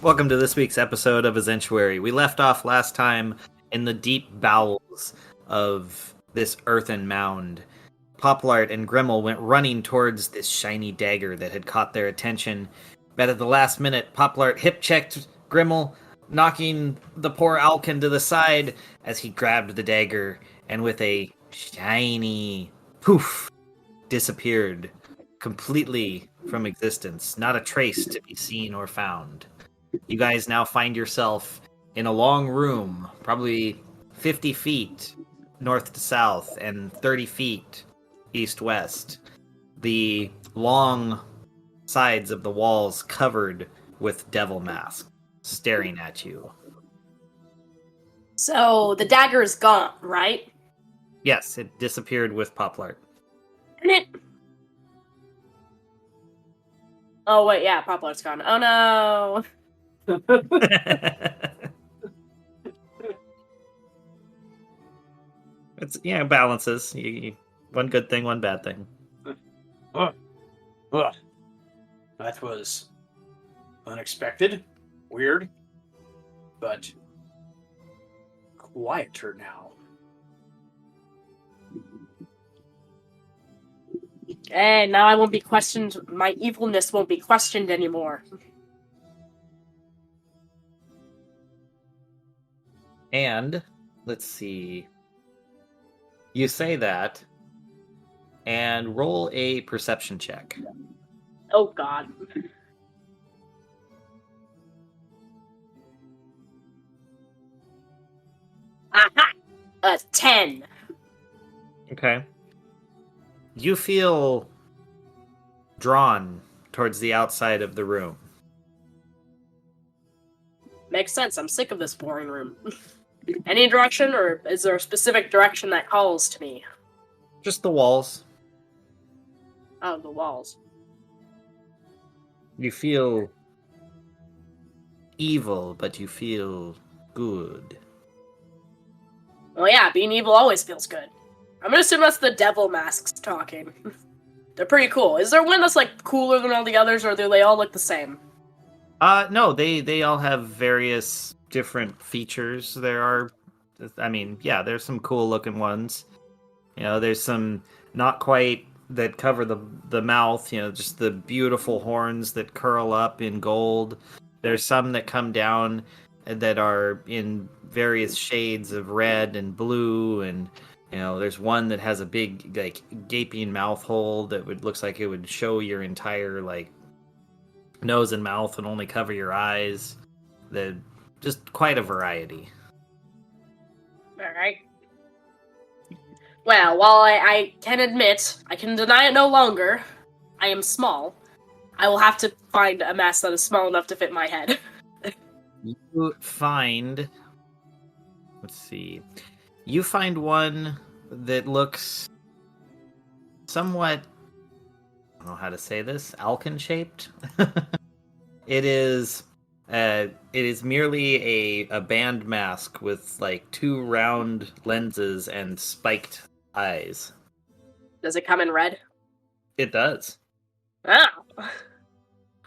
Welcome to this week's episode of Ezentuary. We left off last time in the deep bowels of this earthen mound. Poplart and Grimmel went running towards this shiny dagger that had caught their attention. But at the last minute, Poplart hip-checked Grimmel, knocking the poor Alkin to the side as he grabbed the dagger and with a shiny poof disappeared completely from existence. Not a trace to be seen or found. You guys now find yourself in a long room, probably 50 feet north to south and 30 feet east-west. The long sides of the walls covered with devil masks staring at you. So the dagger is gone, right? Yes, it disappeared with Poplart. And it... Oh, wait, yeah, Poplar's gone. Oh, no! It's balances. One good thing, one bad thing. That was unexpected, weird, but quieter now. Hey, now I won't be questioned. My evilness won't be questioned anymore. And, let's see. You say that, and roll a perception check. Oh, God. Aha! 10. Okay. You feel drawn towards the outside of the room. Makes sense. I'm sick of this boring room. Any direction, or is there a specific direction that calls to me? Just the walls. Oh, the walls. You feel evil, but you feel good. Well, yeah, being evil always feels good. I'm gonna assume that's the devil masks talking. They're pretty cool. Is there one that's, like, cooler than all the others, or do they all look the same? No, they all have various different features. There's some cool looking ones. There's some not quite that cover the mouth, just the beautiful horns that curl up in gold. There's some that come down that are in various shades of red and blue, and there's one that has a big, like, gaping mouth hole that looks like it would show your entire, like, nose and mouth and only cover your eyes. Just quite a variety. Alright. Well, while I can admit, I can deny it no longer, I am small, I will have to find a mask that is small enough to fit my head. You find... Let's see. You find one that looks somewhat... I don't know how to say this. Alkin-shaped? It is merely a band mask with, like, 2 round lenses and spiked eyes. Does it come in red? It does. Oh.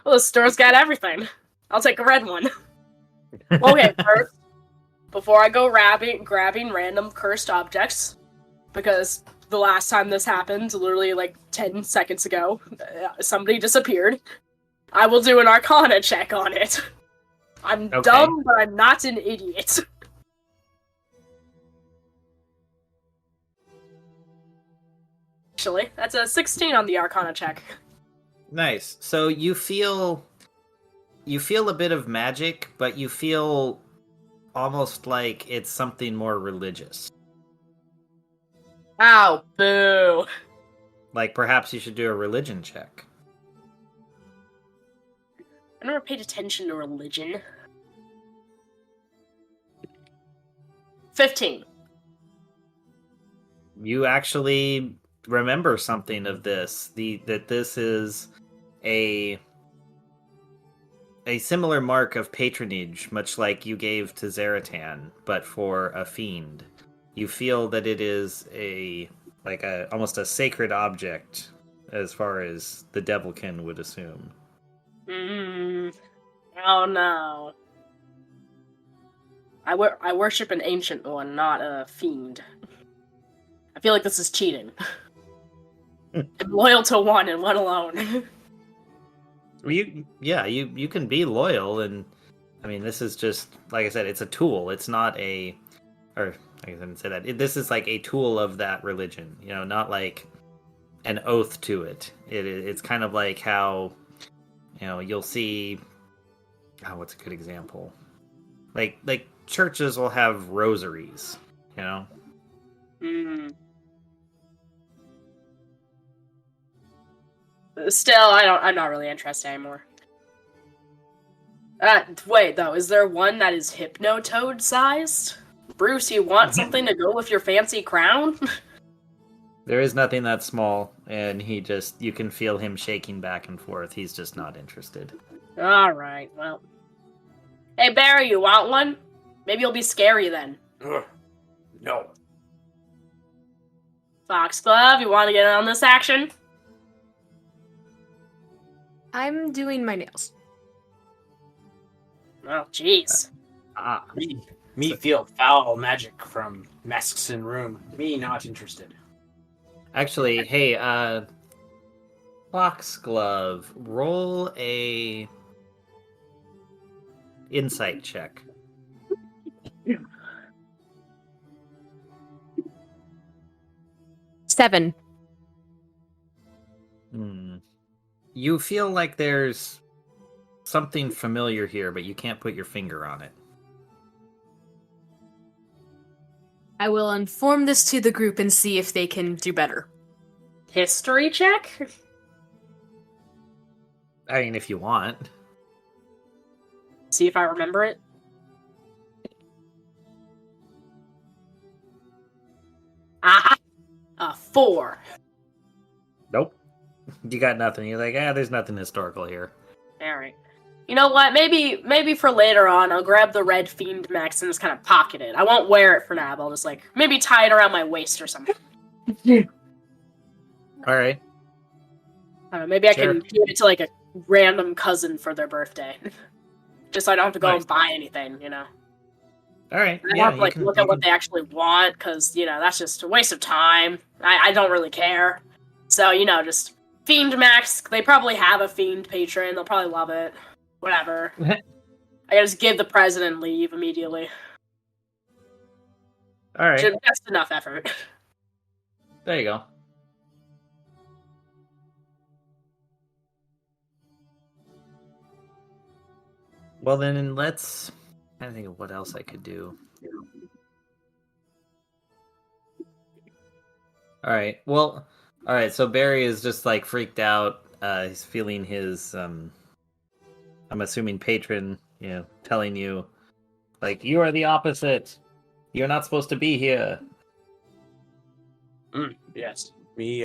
Well, the store's got everything. I'll take a red one. Okay, first, before I go grabbing random cursed objects, because the last time this happened, literally like 10 seconds ago, somebody disappeared, I will do an Arcana check on it. I'm dumb, but I'm not an idiot. Actually, that's a 16 on the Arcana check. Nice. So you feel a bit of magic, but you feel almost like it's something more religious. Ow, boo. Like perhaps you should do a religion check. I never paid attention to religion. 15. You actually remember something of this. That this is a similar mark of patronage, much like you gave to Zaratan, but for a fiend. You feel that it is almost a sacred object, as far as the Devilkin would assume. Oh no. I worship an ancient one, not a fiend. I feel like this is cheating. I'm loyal to one and one alone. You can be loyal, and I mean, this is just like I said, it's a tool. It's not or I didn't say that. This is like a tool of that religion. Not like an oath to it. It's kind of like how you'll see. Oh, what's a good example? Like churches will have rosaries. Still, I'm not really interested anymore. Wait, though, is there one that is Hypnotoad sized? Bruce, you want something to go with your fancy crown? There is nothing that small, and you can feel him shaking back and forth. He's just not interested. Alright, well. Hey, Barry, you want one? Maybe you'll be scary then. No. Foxglove, you want to get in on this action? I'm doing my nails. Oh, jeez. Me feel foul magic from masks in room. Me not interested. Actually, hey, Foxglove, roll a insight check. Seven. You feel like there's something familiar here, but you can't put your finger on it. I will inform this to the group and see if they can do better. History check? I mean, if you want. See if I remember it. Aha! A 4. Nope. You got nothing. You're like, there's nothing historical here. Alright. You know what? Maybe for later on, I'll grab the red fiend max and just kind of pocket it. I won't wear it for now, but I'll just maybe tie it around my waist or something. Alright. I don't know, maybe I can give it to a random cousin for their birthday. Just so I don't have to go and buy anything, Alright. I have to look at what they actually want, because, that's just a waste of time. I don't really care. So, just Fiend Max, they probably have a Fiend patron, they'll probably love it. Whatever. I gotta just give the president and leave immediately. Alright. That's enough effort. There you go. Well, then let's... I'm trying to think of what else I could do. Alright, well... Alright, so Barry is just, freaked out. He's feeling his, I'm assuming patron, telling you, you are the opposite. You're not supposed to be here. Yes. Me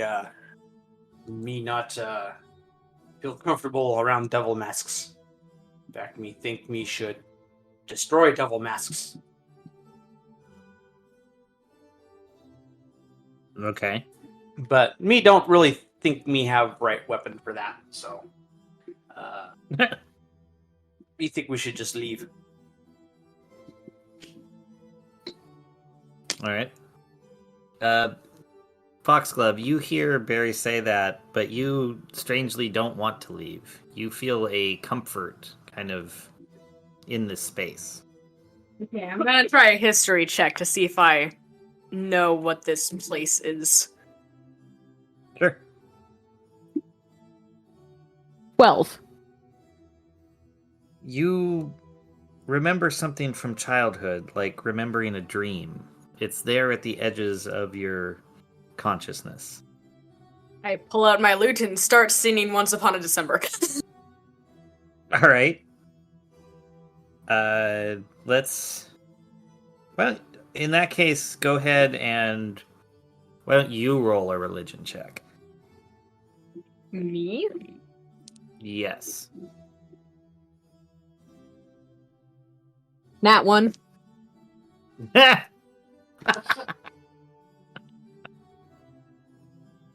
not, feel comfortable around devil masks. In fact, me think me should destroy devil masks. Okay. But me don't really think me have right weapon for that, so me think we should just leave. Alright. Foxglove, you hear Barry say that, but you strangely don't want to leave. You feel a comfort kind of in this space. Okay, I'm gonna try a history check to see if I know what this place is. Sure. 12. You remember something from childhood, like remembering a dream. It's there at the edges of your consciousness. I pull out my lute and start singing Once Upon a December. Alright. Let's... Well, in that case, go ahead and... Why don't you roll a religion check? Me? Yes. Nat 1.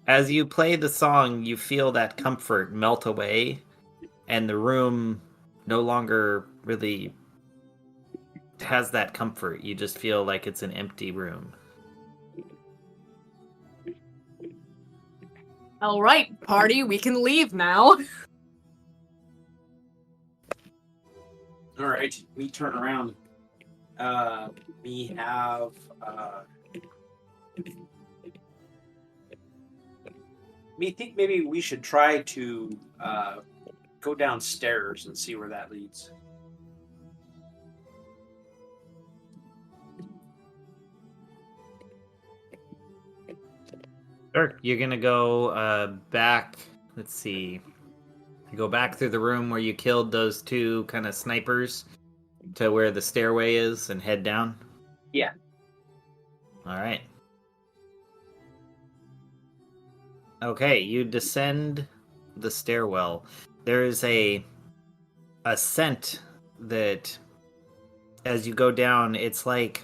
As you play the song, you feel that comfort melt away, and the room no longer really has that comfort. You just feel like it's an empty room. All right, party, we can leave now. All right, we turn around. We have. Me think maybe we should try to go downstairs and see where that leads. Sure. You're gonna go back. Let's see. You go back through the room where you killed those two kind of snipers to where the stairway is and head down. Yeah. All right. Okay, you descend the stairwell. There is a scent that, as you go down, it's like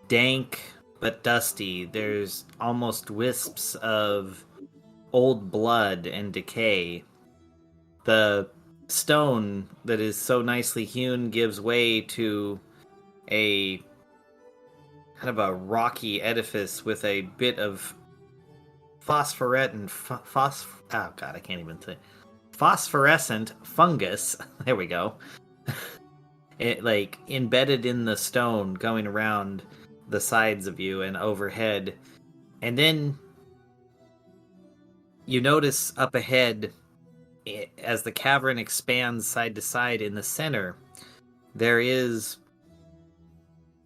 dank but dusty. There's almost wisps of old blood and decay. The stone that is so nicely hewn gives way to a kind of a rocky edifice with a bit of phosphorescent oh god, I can't even say phosphorescent fungus. There we go. It like embedded in the stone going around the sides of you and overhead. And then you notice up ahead, as the cavern expands side to side in the center, there is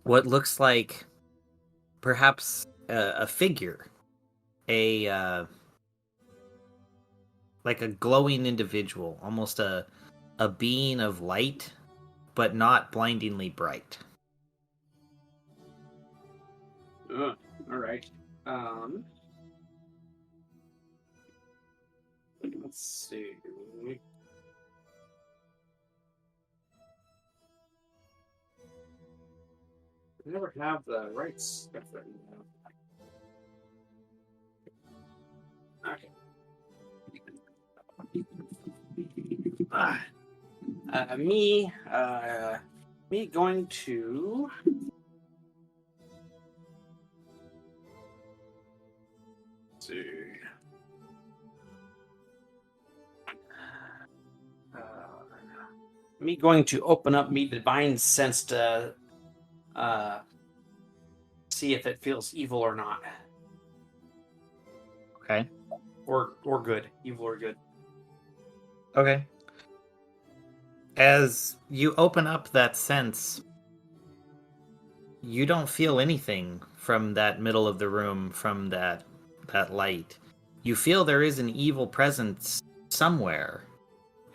what looks like perhaps a figure, like a glowing individual, almost a being of light, but not blindingly bright. All right. Let's see. I never have the right stuff right now. Okay. Me going to. Let's see. Me going to open up me divine sense to see if it feels evil or not. Okay. Or good. Evil or good. Okay. As you open up that sense, you don't feel anything from that middle of the room, from that light. You feel there is an evil presence somewhere.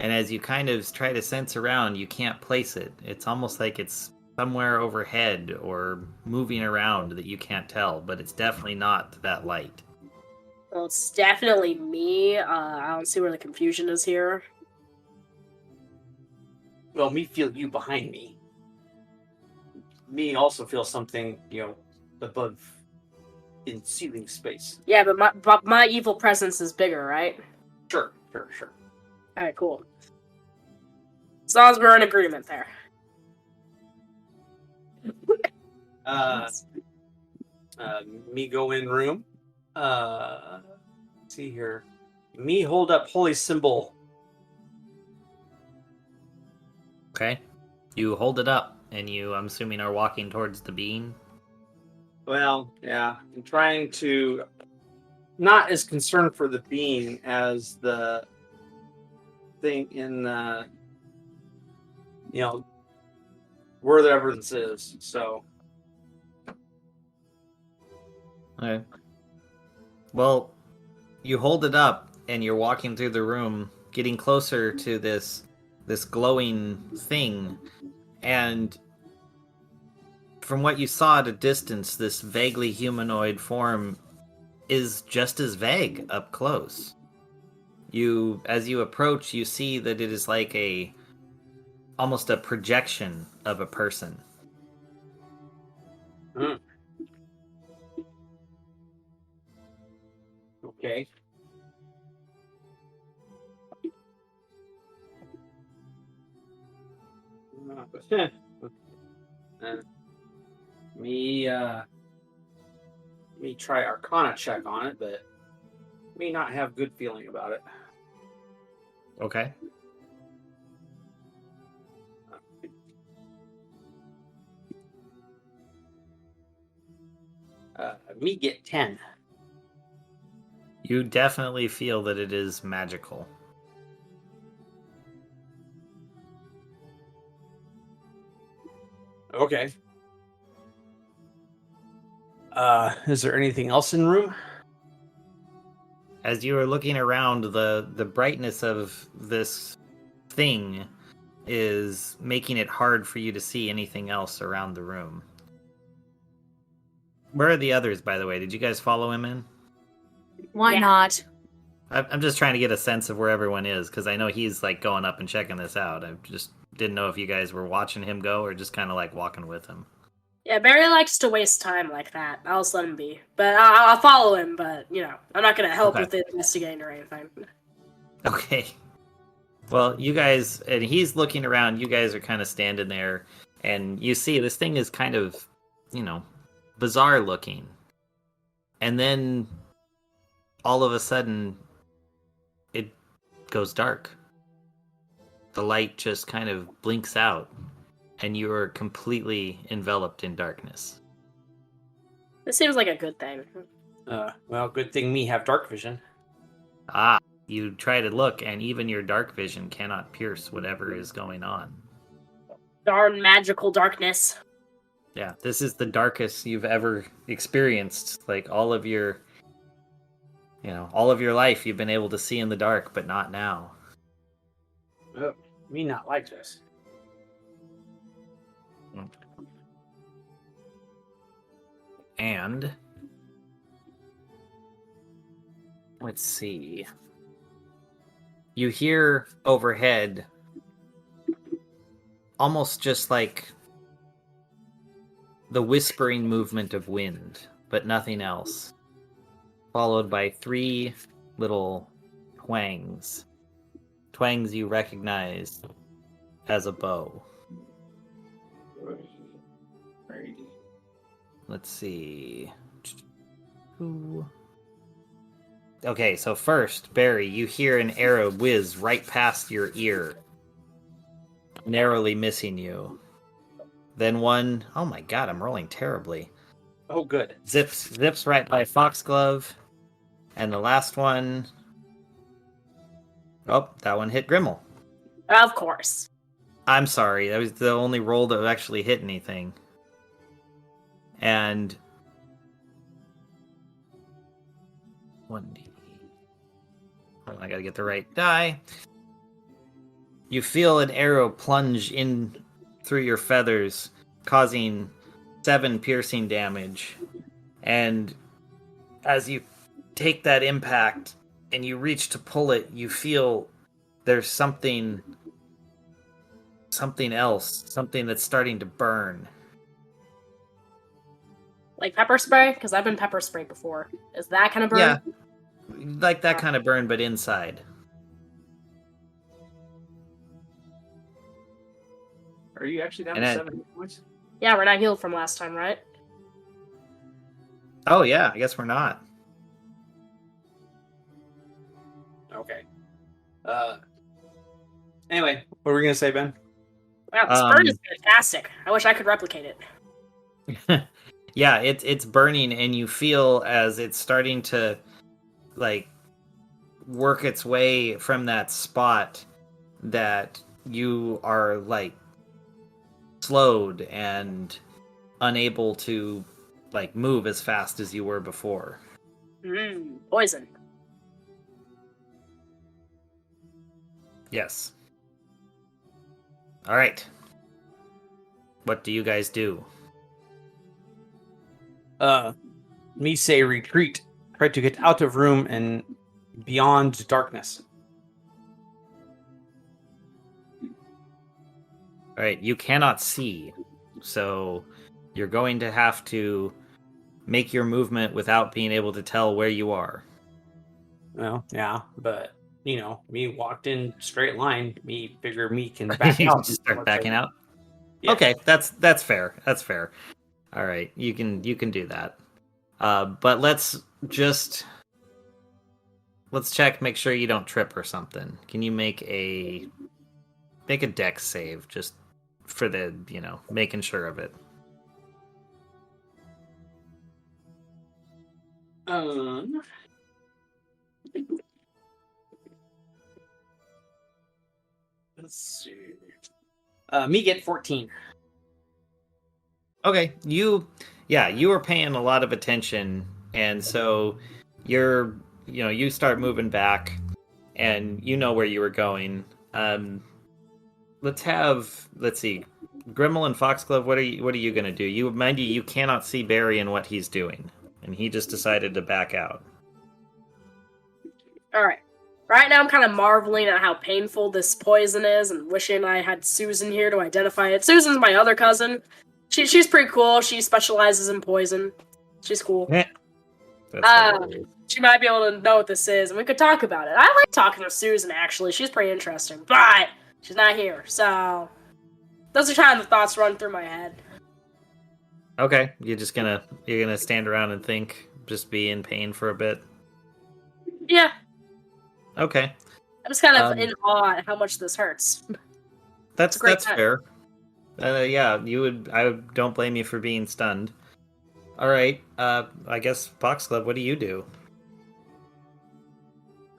And as you kind of try to sense around, you can't place it. It's almost like it's somewhere overhead or moving around that you can't tell, but it's definitely not that light. Well, it's definitely me. I don't see where the confusion is here. Well, me feel you behind me. Me also feel something, above in ceiling space. Yeah, but my evil presence is bigger, right? Sure. Alright, cool. As long as we're in agreement there. Me go in room. Let's see here. Me hold up holy symbol. Okay? You hold it up, and you, I'm assuming, are walking towards the beam. Well, yeah. I'm trying to not as concerned for the being as the thing in where the evidence is. So Okay. Well, you hold it up, and you're walking through the room, getting closer to this glowing thing, and from what you saw at a distance, this vaguely humanoid form is just as vague up close. As you approach, you see that it is like almost a projection of a person. Okay. me try Arcana check on it, but may not have good feeling about it. Okay. Me get 10. You definitely feel that it is magical. Okay. Is there anything else in the room? As you are looking around, the brightness of this thing is making it hard for you to see anything else around the room. Where are the others, by the way? Did you guys follow him in? Why Yeah. not? I'm just trying to get a sense of where everyone is, because I know he's like going up and checking this out. I just didn't know if you guys were watching him go or just kind of like walking with him. Yeah, Barry likes to waste time like that. I'll just let him be. But I'll follow him, but, I'm not going to help Okay. with the investigating or anything. Okay. Well, you guys, and he's looking around, you guys are kind of standing there, and you see this thing is kind of, bizarre looking. And then all of a sudden, it goes dark. The light just kind of blinks out, and you are completely enveloped in darkness. This seems like a good thing. Well, good thing me have dark vision. Ah, you try to look, and even your dark vision cannot pierce whatever is going on. Darn magical darkness. Yeah, this is the darkest you've ever experienced. Like all of your life you've been able to see in the dark, but not now. Oh, me not like this. And let's see. You hear overhead almost just like the whispering movement of wind, but nothing else. Followed by 3 little twangs. Twangs you recognize as a bow. Let's see. Who? Okay, so first, Barry, you hear an arrow whiz right past your ear, narrowly missing you. Then one, oh my god, I'm rolling terribly. Oh, good. Zips right by Foxglove. And the last one, oh, that one hit Grimmel. Of course. I'm sorry, that was the only roll that actually hit anything. And 1d. I gotta get the right die. You feel an arrow plunge in through your feathers, causing 7 piercing damage. And as you take that impact and you reach to pull it, you feel there's something else, something that's starting to burn. Like pepper spray? Because I've been pepper sprayed before. Is that kind of burn? Yeah, like that kind of burn, but inside. Are you actually down And to it- 7 points? Yeah, we're not healed from last time, right? Oh yeah, I guess we're not. Okay. Anyway, what were we gonna say, Ben? Wow, this burn is fantastic. I wish I could replicate it. Yeah, it's burning, and you feel as it's starting to like work its way from that spot that you are like slowed and unable to like move as fast as you were before. Poison. Yes. All right. What do you guys do? Me say retreat. Try to get out of room and beyond darkness. All right, you cannot see, so you're going to have to make your movement without being able to tell where you are. Well, yeah, but me walked in straight line. Me figure me can back You out. just start backing out. Yeah. Okay, that's fair. That's fair. All right, you can do that. But let's check, make sure you don't trip or something. Can you make a dex save just for the making sure of it? Let's see. Me get 14. Okay, you were paying a lot of attention, and so you start moving back, and you know where you were going. Let's see, Grimmel and Foxglove. What are you gonna do? You cannot see Barry and what he's doing, and he just decided to back out. All right. Right now, I'm kind of marveling at how painful this poison is, and wishing I had Susan here to identify it. Susan's my other cousin. She's pretty cool. She specializes in poison. She's cool. She might be able to know what this is, and we could talk about it. I like talking to Susan, actually. She's pretty interesting, but she's not here, so those are kind of the thoughts run through my head. Okay, you're gonna stand around and think, just be in pain for a bit. Yeah. Okay. I'm just kind of in awe at how much this hurts. That's fair. Yeah, I don't blame you for being stunned. All right. I guess Foxglove, what do you do?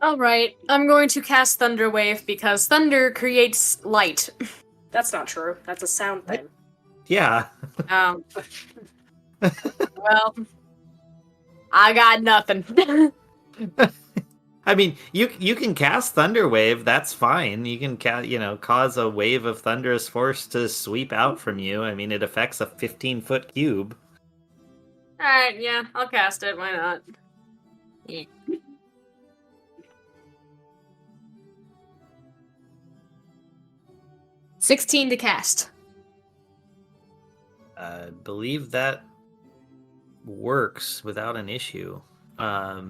All right, I'm going to cast Thunder Wave because thunder creates light. That's not true. That's a sound thing. Yeah. Well, I got nothing. I mean, you can cast Thunder Wave. That's fine. You can cause a wave of thunderous force to sweep out from you. I mean, it affects a 15-foot cube. All right, yeah, I'll cast it. Why not? Yeah. 16 to cast. I believe that works without an issue. Let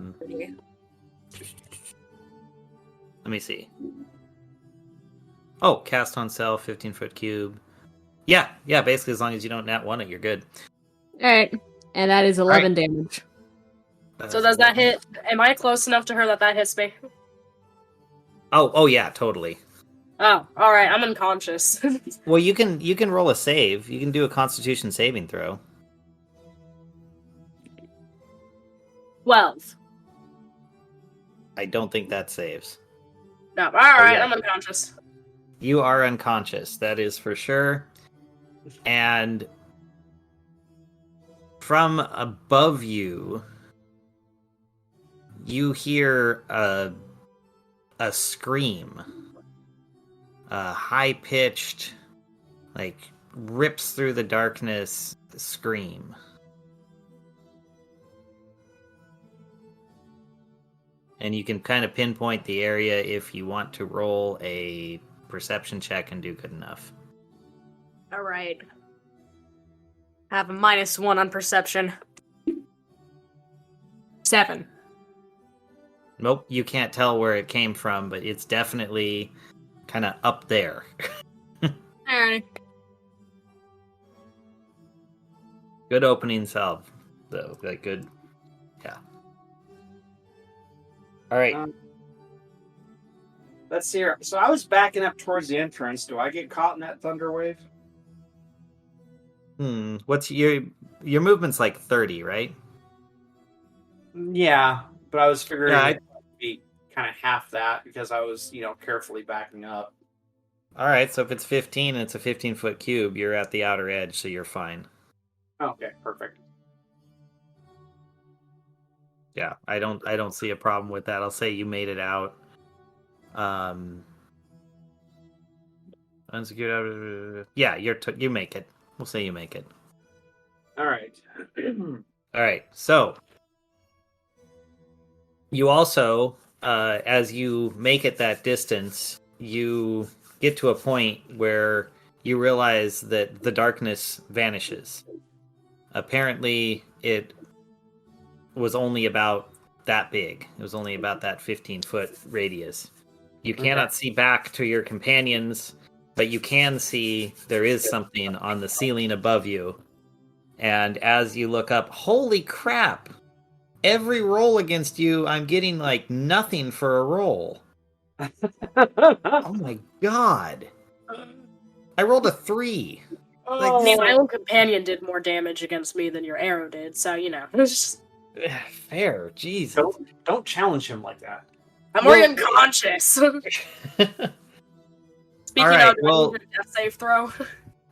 me see. Oh, cast on self, 15-foot cube. Yeah, basically as long as you don't nat 1 it, you're good. Alright, and that is 11 damage. So does that hit? Am I close enough to her that hits me? Oh yeah, totally. Oh, alright, I'm unconscious. Well, you can roll a save. You can do a Constitution saving throw. 12. I don't think that saves. No, alright, yeah. I'm unconscious. You are unconscious, that is for sure. And from above you, you hear a scream. A high-pitched, rips through the darkness scream. And you can kind of pinpoint the area if you want to roll a perception check and do good enough. Alright. I have a -1 on perception. 7. Nope, you can't tell where it came from, but it's definitely kind of up there. Alright. Good opening salve, though. Good. Yeah. All right. Let's see here. So I was backing up towards the entrance. Do I get caught in that thunder wave? What's your movement's 30, right? Yeah, but I was figuring Yeah, it'd be kind of half that because I was, carefully backing up. All right, so if it's 15 and it's a 15-foot cube, you're at the outer edge, so you're fine. Okay, perfect. Yeah, I don't see a problem with that. I'll say you made it out. Unsecured. Yeah, you make it. We'll say you make it. All right. All right. So you also, as you make it that distance, you get to a point where you realize that the darkness vanishes. Apparently, it was only about that big. It was only about that 15-foot radius. You cannot see back to your companions, but you can see there is something on the ceiling above you. And as you look up, holy crap! Every roll against you, I'm getting like nothing for a roll. Oh my god! I rolled a 3. I mean, my own companion did more damage against me than your arrow did, so you know. Fair, Jesus. Don't challenge him like that. I'm already unconscious. Speaking Alright, of, do I need a death save throw?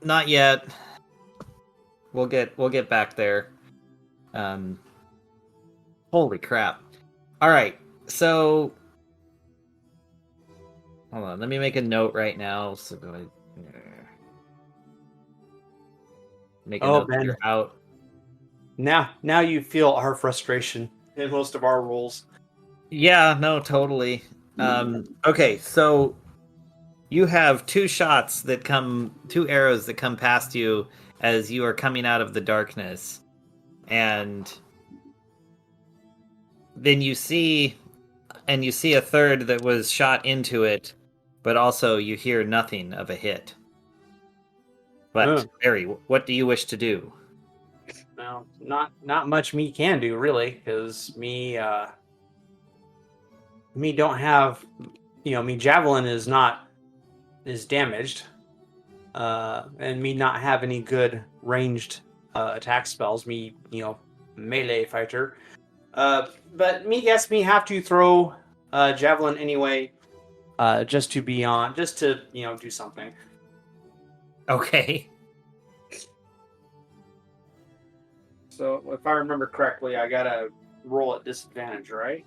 Not yet. We'll get back there. Holy crap. Alright, so hold on, let me make a note right now. So make a note that you're out. Now you feel our frustration in most of our rolls. Yeah, no, totally. Okay, so you have 2 arrows that come past you as you are coming out of the darkness. And then you see a third that was shot into it, but also you hear nothing of a hit. But Barry, what do you wish to do? Well, not much me can do really, because me don't have, me javelin is damaged, and me not have any good ranged attack spells. Me, melee fighter. But me have to throw javelin anyway, just to do something. Okay. So if I remember correctly, I gotta roll at disadvantage, right?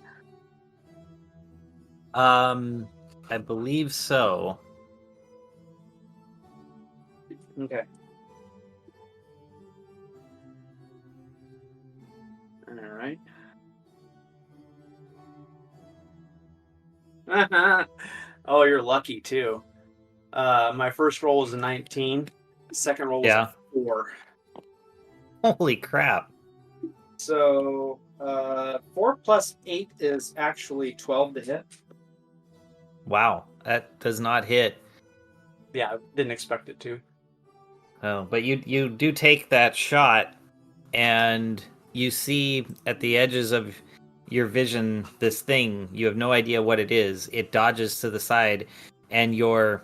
I believe so. Okay. All right. Oh, you're lucky too. My first roll was a 19. The second roll was a 4. Holy crap. So 4 plus 8 is actually 12 to hit. Wow, that does not hit. Yeah, I didn't expect it to. Oh, but you do take that shot, and you see at the edges of your vision this thing. You have no idea what it is. It dodges to the side, and your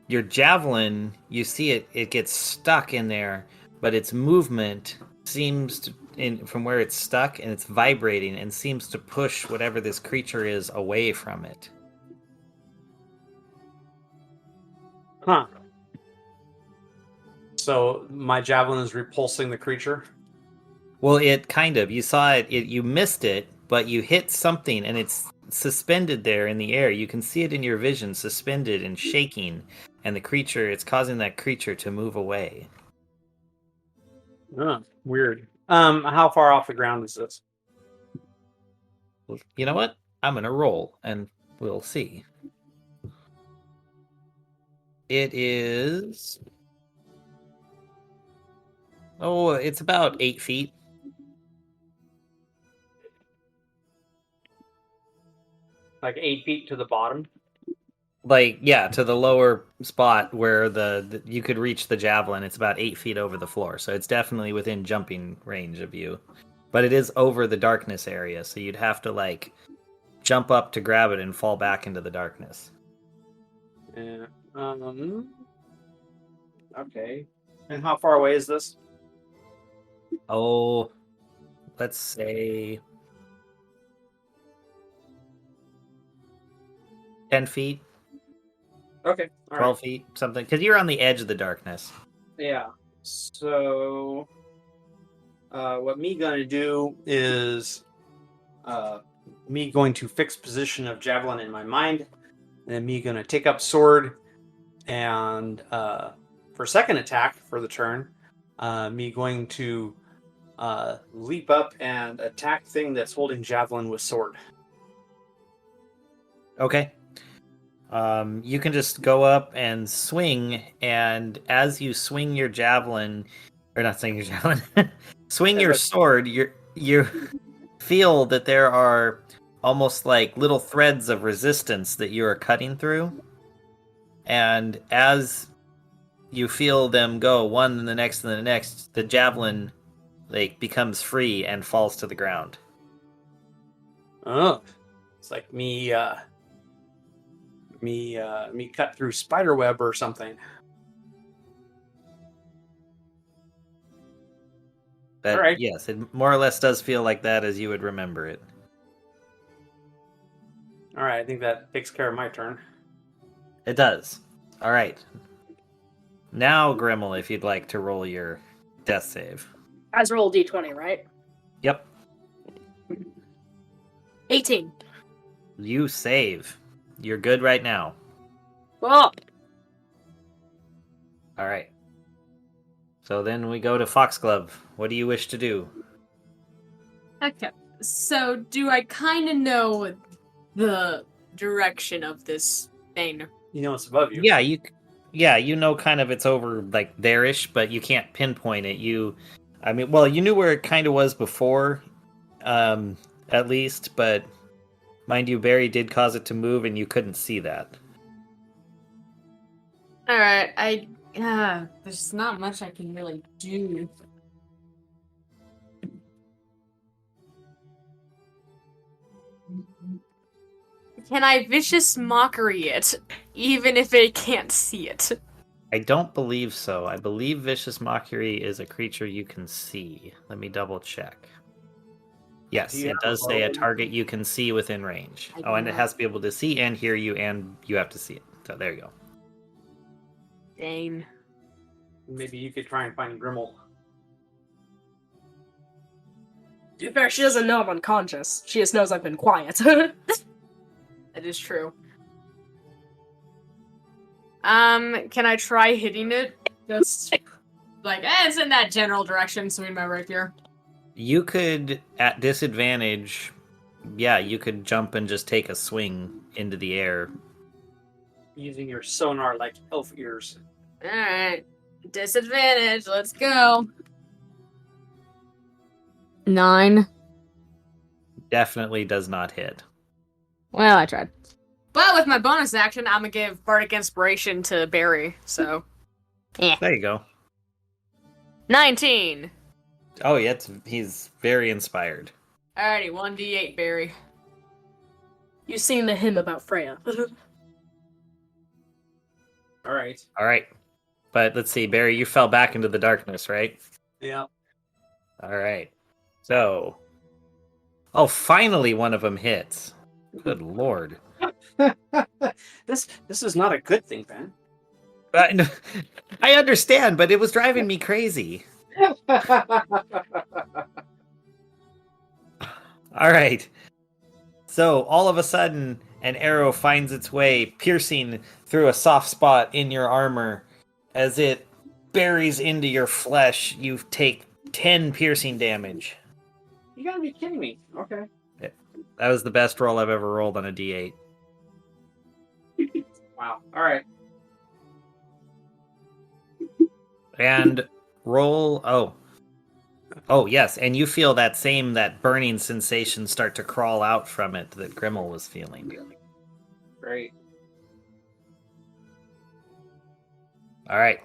javelin, you see it gets stuck in there, but its movement seems to, from where it's stuck, and it's vibrating and seems to push whatever this creature is away from it. Huh. So my javelin is repulsing the creature? Well, it kind of. You saw it, you missed it, but you hit something, and it's suspended there in the air. You can see it in your vision, suspended and shaking, and it's causing that creature to move away. Weird. How far off the ground is this? You know what? I'm gonna roll, and we'll see. It is... Oh, it's about 8 feet. Like 8 feet to the bottom? Like, yeah, to the lower spot where you could reach the javelin. It's about 8 feet over the floor, so it's definitely within jumping range of you. But it is over the darkness area, so you'd have to, jump up to grab it and fall back into the darkness. Yeah. Okay. And how far away is this? Oh, let's say 10 feet. Okay. 12 feet, something. Because you're on the edge of the darkness. Yeah. So, what me gonna do is, me going to fix position of javelin in my mind, and then me gonna take up sword, and for second attack for the turn, me going to leap up and attack thing that's holding javelin with sword. Okay. You can just go up and swing, and as you swing your javelin, or not swing your javelin, swing your sword, you feel that there are almost like little threads of resistance that you are cutting through. And as you feel them go one and the next and the next, the javelin like becomes free and falls to the ground. Oh, it's like me cut through spider web or something. That, All right. yes, it more or less does feel like that as you would remember it. All right, I think that takes care of my turn. It does. All right. Now, Grimmel, if you'd like to roll your death save. Guys, roll d20, right? Yep. 18. You save. You're good right now. Well, All right. So then we go to Foxglove. What do you wish to do? Okay. So, do I kind of know the direction of this thing? You know it's above you. Yeah, you know kind of it's over like there-ish, but you can't pinpoint it. You knew where it kind of was before, at least, but mind you, Barry did cause it to move and you couldn't see that. Alright, there's not much I can really do. Can I vicious mockery it, even if it can't see it? I don't believe so. I believe Vicious Mockery is a creature you can see. Let me double check. Yes, Do you it have does a say a bow? target you can see within range. I Oh, and do it not. has to be able to see and hear you, and you have to see it. So there you go. Dang. Maybe you could try and find Grimmel. to be fair, she doesn't know I'm unconscious. She just knows I've been quiet. That is true. Can I try hitting it? Just like, it's in that general direction, swing my rapier. You could, at disadvantage, you could jump and just take a swing into the air. Using your sonar like elf ears. Alright. Disadvantage, let's go. 9. Definitely does not hit. Well, I tried. But with my bonus action, I'm gonna give Bardic Inspiration to Barry, so. There you go. 19! Oh, yeah, he's very inspired. Alrighty, 1d8, Barry. You sing the hymn about Freya. All right. All right. But let's see, Barry, you fell back into the darkness, right? Yeah. All right. So. Oh, finally one of them hits. Good lord. This is not a good thing, Ben. I understand, but it was driving me crazy. All right. So all of a sudden, an arrow finds its way, piercing through a soft spot in your armor. As it buries into your flesh, you take 10 piercing damage. You gotta be kidding me. Okay. That was the best roll I've ever rolled on a D8. Wow. All right. And roll. Oh, yes. And you feel that burning sensation start to crawl out from it that Grimmel was feeling. Great. All right.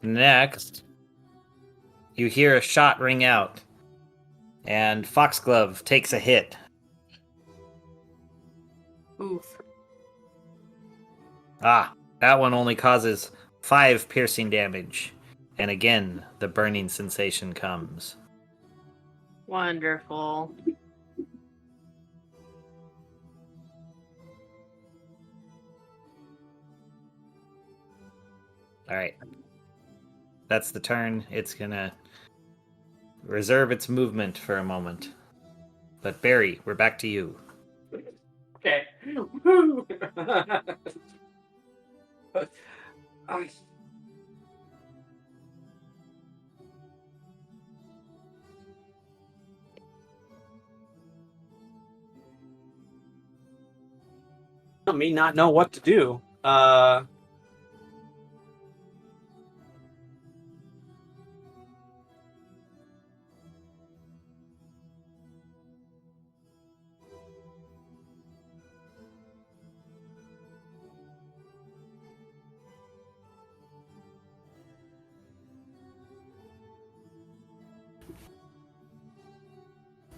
Next, you hear a shot ring out, and Foxglove takes a hit. Oof. Ah, that one only causes 5 piercing damage. And again, the burning sensation comes. Wonderful. All right. That's the turn. It's gonna reserve its movement for a moment. But Barry, we're back to you. Okay. Me not know what to do.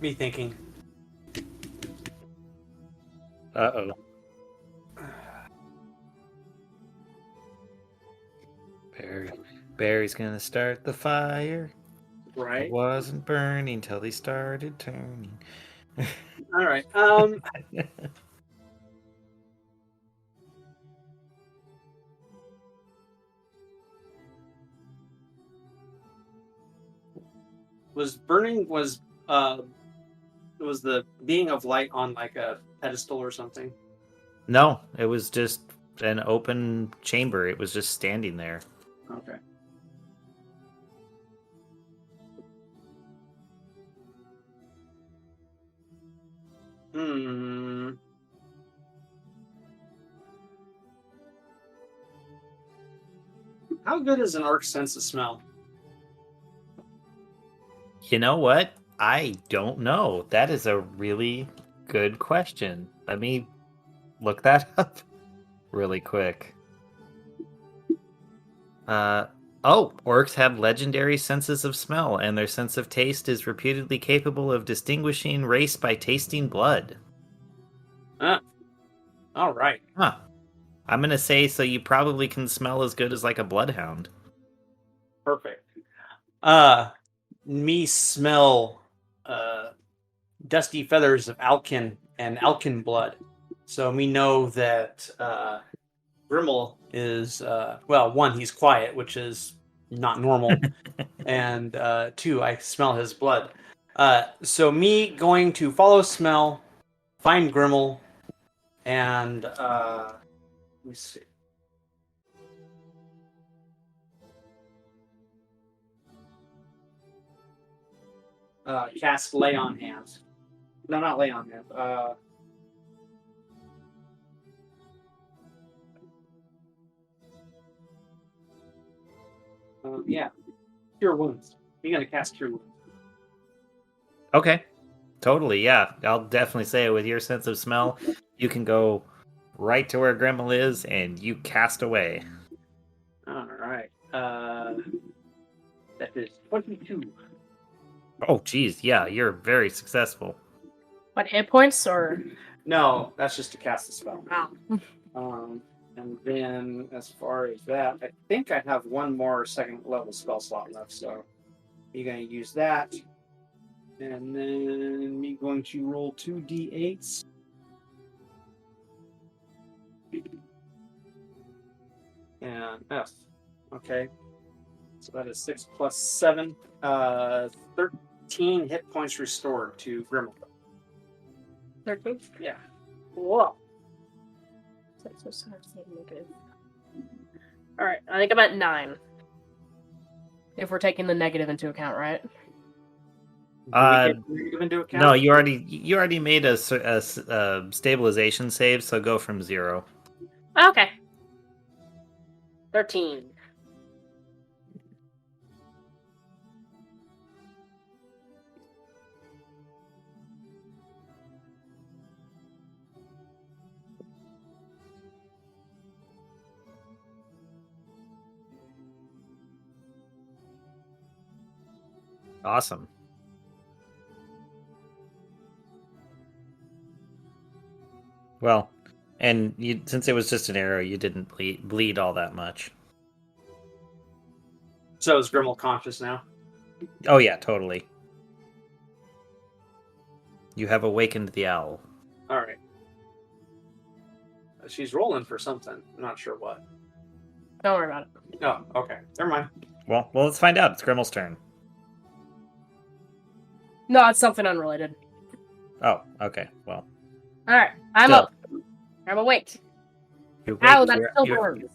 Me thinking. Uh-oh. Barry's gonna start the fire. Right. It wasn't burning till he started turning. All right. Was the being of light on like a pedestal or something? No, it was just an open chamber. It was just standing there. Okay. Hmm. How good is an orc's sense of smell? You know what? I don't know. That is a really good question. Let me look that up really quick. Orcs have legendary senses of smell, and their sense of taste is reputedly capable of distinguishing race by tasting blood. All right. Huh. I'm gonna say so you probably can smell as good as like a bloodhound. Perfect. Me smell dusty feathers of Alkin and Alkin blood. So we know that Grimmel is one, he's quiet, which is not normal, and two, I smell his blood. So me going to follow smell, find Grimmel, and let me see. Cast lay on hands. No, not lay on hands. Yeah, cure wounds. You're gonna cast cure wounds. Okay. Totally, yeah. I'll definitely say with your sense of smell, you can go right to where Gremlin is and you cast away. All right. That is 22. Oh, geez, yeah, you're very successful. What, hit points or? No, that's just to cast the spell. Wow. And then as far as that, I think I have one more second level spell slot left, so you're going to use that. And then me going to roll 2d8s. And F. Okay. So that is 6 plus 7. 13 hit points restored to Grimmel. 13? Yeah. Whoa. Alright, I think I'm at 9. If we're taking the negative into account, right? Do we get negative into account? No, you already made a stabilization save, so go from 0. Okay. 13. Awesome. Well, and you, since it was just an arrow, you didn't bleed all that much. So is Grimmel conscious now? Oh yeah, totally. You have awakened the owl. All right. She's rolling for something. I'm not sure what. Don't worry about it. Oh, okay. Never mind. Well, let's find out. It's Grimmel's turn. No, it's something unrelated. Oh, okay. Well, Alright, I'm Still. up. I'm awake. you Ow, wake- that you're- still you're- burns.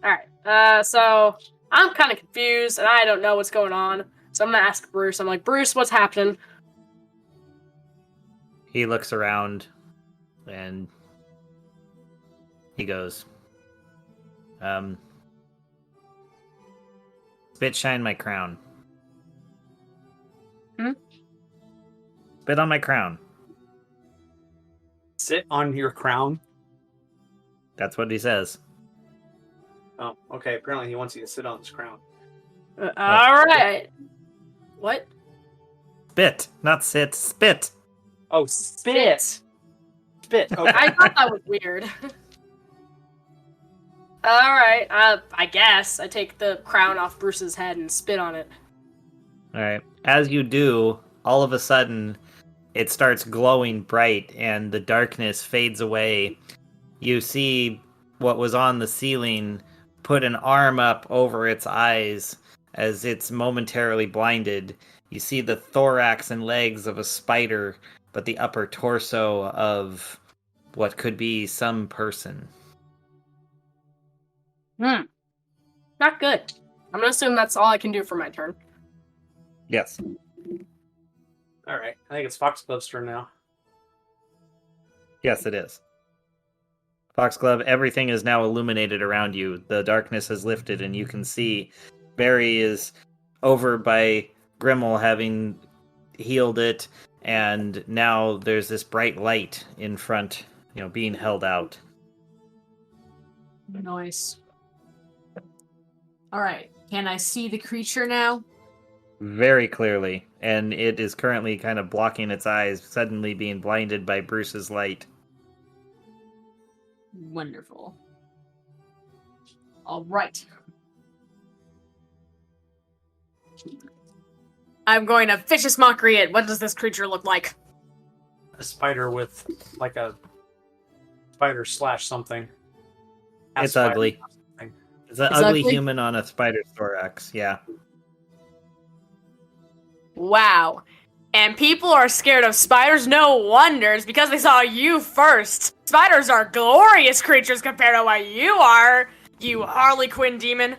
Alright, so I'm kind of confused and I don't know what's going on. So I'm gonna ask Bruce. I'm like, Bruce, what's happening? He looks around and he goes, spit shine my crown. Hmm? Spit on my crown. Sit on your crown. That's what he says. Oh, okay. Apparently he wants you to sit on his crown. All right. What? Spit, not sit. Spit. Oh, spit. Spit. Okay. I thought that was weird. All right. I guess I take the crown off Bruce's head and spit on it. All right. As you do, all of a sudden, it starts glowing bright, and the darkness fades away. You see what was on the ceiling put an arm up over its eyes as it's momentarily blinded. You see the thorax and legs of a spider, but the upper torso of what could be some person. Not good. I'm gonna assume that's all I can do for my turn. Yes. All right. I think it's Foxglove's turn now. Yes, it is. Foxglove, everything is now illuminated around you. The darkness has lifted, and you can see Barry is over by Grimmel, having healed it, and now there's this bright light in front, being held out. Nice. Alright, can I see the creature now? Very clearly, and it is currently kind of blocking its eyes, suddenly being blinded by Bruce's light. Wonderful. Alright. I'm going to vicious mockery it. What does this creature look like? A spider with like a spider slash something. It's Spider ugly. something. It's an It's ugly ugly? human on a spider's thorax, yeah. Wow. And people are scared of spiders? No wonder. It's because they saw you first. Spiders are glorious creatures compared to what you are, you Harley Quinn demon.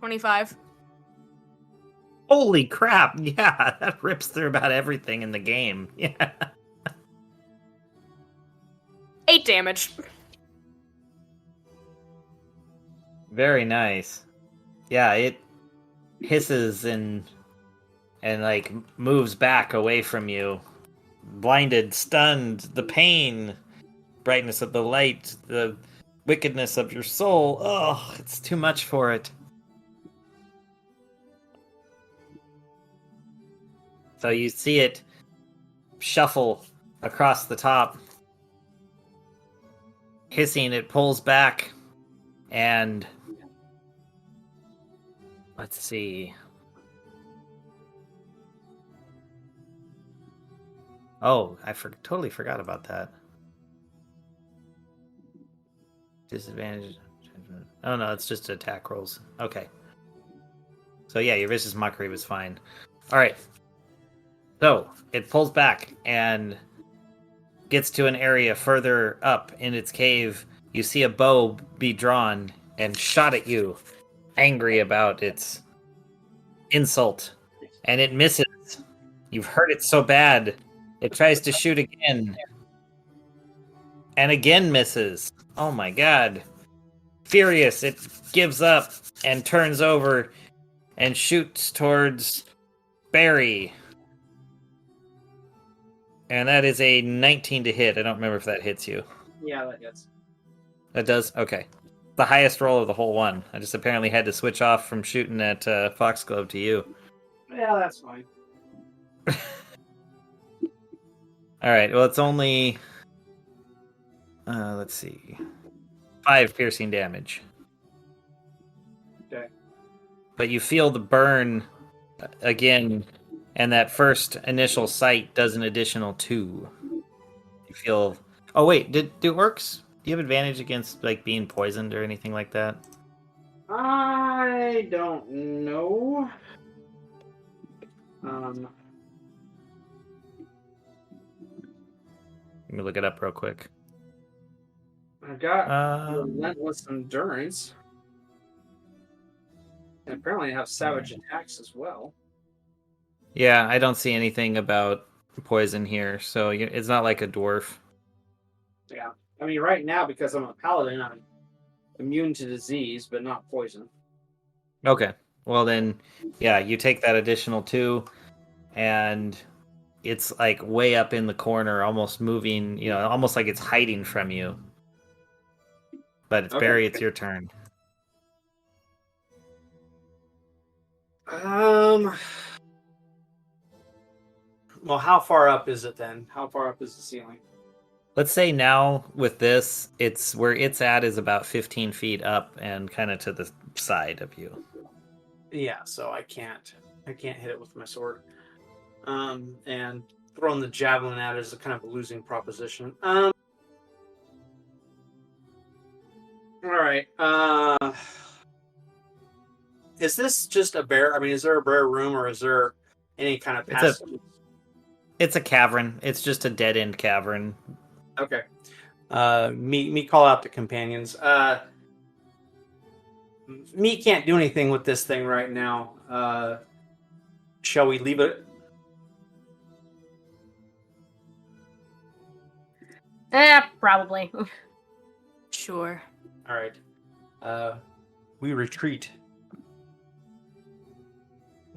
$25. Holy crap, yeah, that rips through about everything in the game. Yeah. 8 damage. Very nice. Yeah, it hisses and like moves back away from you. Blinded, stunned, the pain, brightness of the light, the wickedness of your soul. Oh, it's too much for it. So you see it shuffle across the top. Hissing, it pulls back, and let's see. Oh, I totally forgot about that. Disadvantage. Oh no, it's just attack rolls. Okay. So yeah, your vicious mockery was fine. All right. So it pulls back and gets to an area further up in its cave. You see a bow be drawn and shot at you, angry about its insult, and it misses. You've hurt it so bad. It tries to shoot again, and again misses. Oh my god. Furious, it gives up and turns over and shoots towards Barry. And that is a 19 to hit. I don't remember if that hits you. Yeah, that gets. That does? Okay. The highest roll of the whole one. I just apparently had to switch off from shooting at Foxglove to you. Yeah, that's fine. Alright, well, it's only... let's see. 5 piercing damage. Okay. But you feel the burn again, and that first initial sight does an additional 2. You feel... Oh, wait, do orcs... Do you have advantage against, like, being poisoned or anything like that? I don't know. Let me look it up real quick. I've got relentless endurance. And apparently I have savage attacks as well. Yeah, I don't see anything about poison here, so it's not like a dwarf. Yeah. I mean, right now, because I'm a paladin, I'm immune to disease, but not poison. Okay. Well, then, yeah, you take that additional 2, and it's, like, way up in the corner, almost moving, almost like it's hiding from you. But it's Okay. Barry, it's your turn. Well, how far up is it then? How far up is the ceiling? Let's say now with this, it's where it's at is about 15 feet up and kind of to the side of you. Yeah, so I can't hit it with my sword. And throwing the javelin at it is a kind of a losing proposition. All right. Is this just a bear? I mean, is there a bear room or is there any kind of passage? It's a cavern. It's just a dead end cavern. Okay. Me call out the companions. Me can't do anything with this thing right now. Shall we leave it? Probably. Sure. All right. We retreat.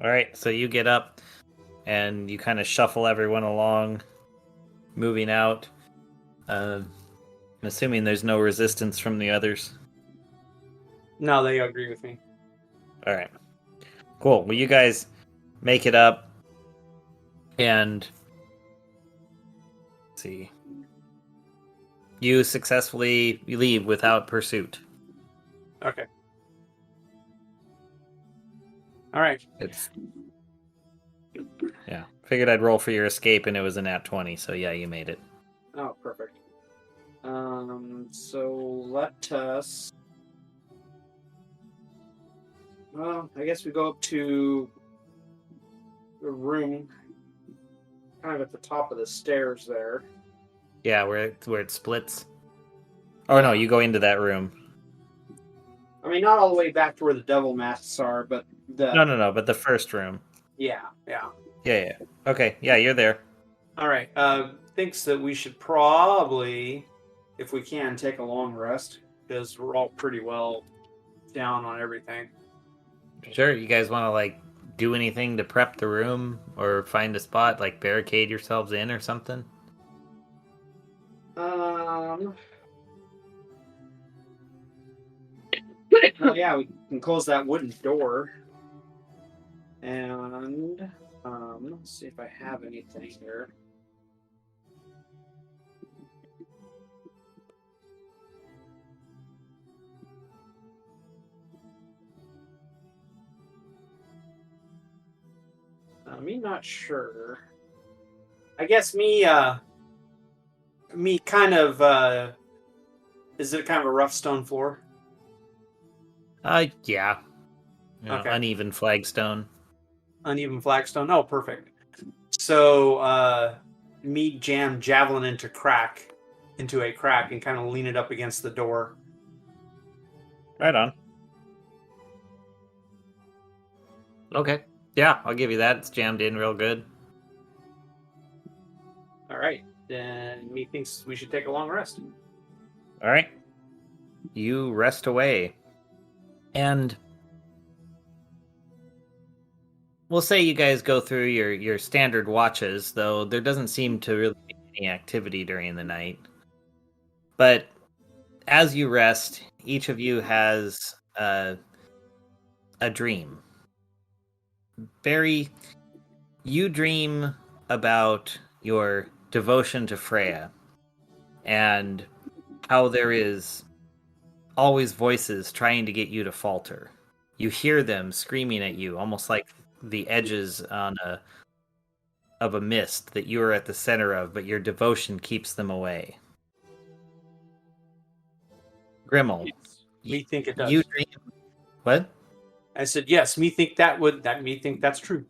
All right, so you get up and you kind of shuffle everyone along, moving out. I'm assuming there's no resistance from the others. No, they agree with me. All right, cool. Well, you guys make it up, and let's see, you successfully leave without pursuit. Okay. All right. Yeah, figured I'd roll for your escape, and it was a nat 20. So yeah, you made it. Oh, perfect. So let us. Well, I guess we go up to the room, kind of at the top of the stairs there. Yeah, where it splits. Oh no, you go into that room. I mean, not all the way back to where the devil masks are, but the. No, but the first room. Yeah. Yeah. Okay, yeah, you're there. All right. Thinks that we should probably, if we can, take a long rest because we're all pretty well down on everything. Sure, you guys want to like do anything to prep the room or find a spot, like barricade yourselves in or something? Yeah, we can close that wooden door. And let's see if I have anything here. Me not sure. I guess me kind of is it kind of a rough stone floor? Yeah. You know, Okay. uneven flagstone. Uneven flagstone. Oh, perfect. So me jam javelin into a crack and kind of lean it up against the door. Right on. Okay. Yeah, I'll give you that. It's jammed in real good. All right. Then me thinks we should take a long rest. All right. You rest away. And we'll say you guys go through your standard watches, though there doesn't seem to really be any activity during the night. But as you rest, each of you has a dream. Barry, you dream about your devotion to Freya and how there is always voices trying to get you to falter. You hear them screaming at you, almost like the edges of a mist that you are at the center of, but your devotion keeps them away. Grimmel, Yes. Me think it does. you dream. What? I said yes. Me think that's true.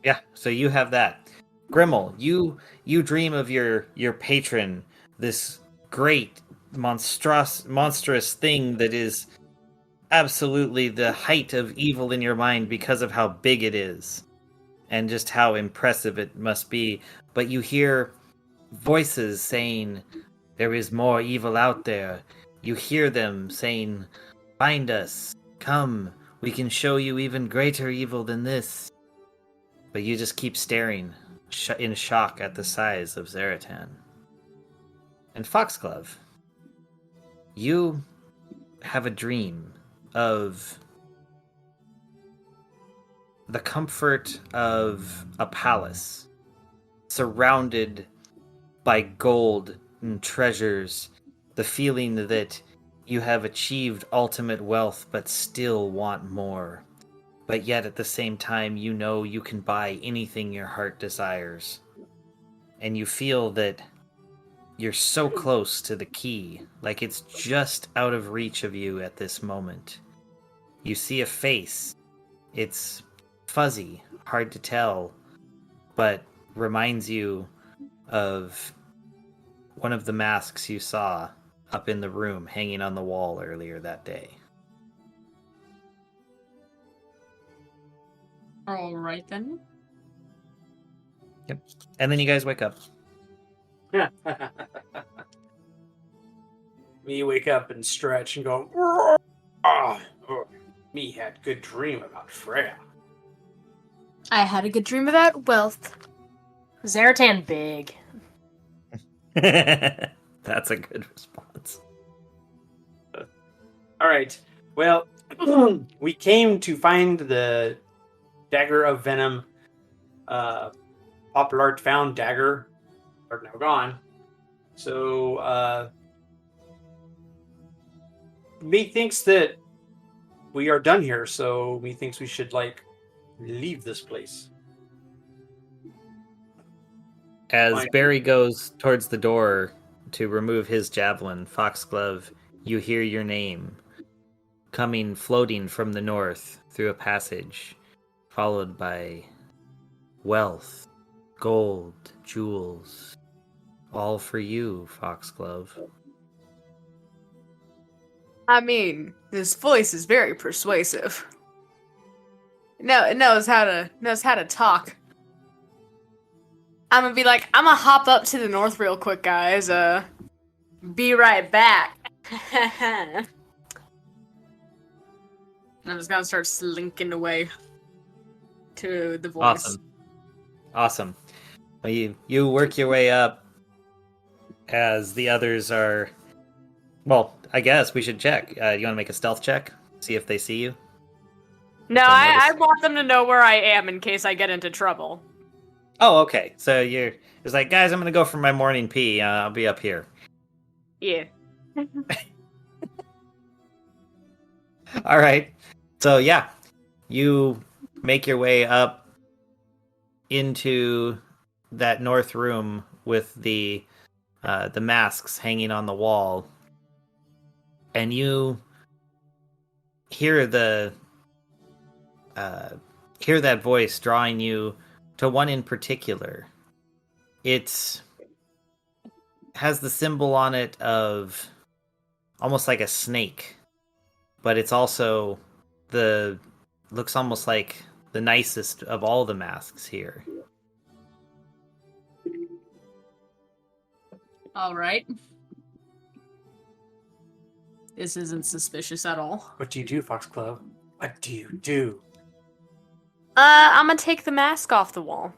Yeah, so you have that. Grimmel, you dream of your patron, this great monstrous thing that is absolutely the height of evil in your mind because of how big it is and just how impressive it must be. But you hear voices saying there is more evil out there. You hear them saying, "Find us, come, we can show you even greater evil than this." But you just keep staring in shock at the size of Zaratan. And Foxglove, you have a dream of the comfort of a palace surrounded by gold and treasures, the feeling that you have achieved ultimate wealth but still want more. But yet at the same time, you know you can buy anything your heart desires. And you feel that you're so close to the key, like it's just out of reach of you at this moment. You see a face. It's fuzzy, hard to tell, but reminds you of one of the masks you saw up in the room hanging on the wall earlier that day. All right then. Yep. And then you guys wake up. Me wake up and stretch and go, "Ah, oh, me had good dream about Freya." I had a good dream about wealth. Zaratan big. That's a good response. All right. Well, we came to find the dagger of venom. Poplar found dagger, are now gone. So me thinks that we are done here. So me thinks we should leave this place. As Fine. Barry goes towards the door to remove his javelin, Foxglove, you hear your name coming floating from the north through a passage, followed by wealth, gold, jewels, all for you, Foxglove. I mean, this voice is very persuasive. No, it knows how to talk. I'm gonna be like, I'm gonna hop up to the north real quick, guys. Be right back. I'm just gonna start slinking away to the voice. Awesome. Well, you work your way up as the others are. Well, I guess we should check. You want to make a stealth check? See if they see you? No, Don't I notice. want them to know where I am in case I get into trouble. Oh, okay. So it's like, guys, I'm going to go for my morning pee. I'll be up here. Yeah. All right. So, yeah. You make your way up into that north room with the masks hanging on the wall. And you hear hear that voice drawing you to one in particular. It has the symbol on it of almost like a snake, but it's also looks almost like the nicest of all the masks here. All right. This isn't suspicious at all. What do you do, Foxglove? What do you do? I'm gonna take the mask off the wall.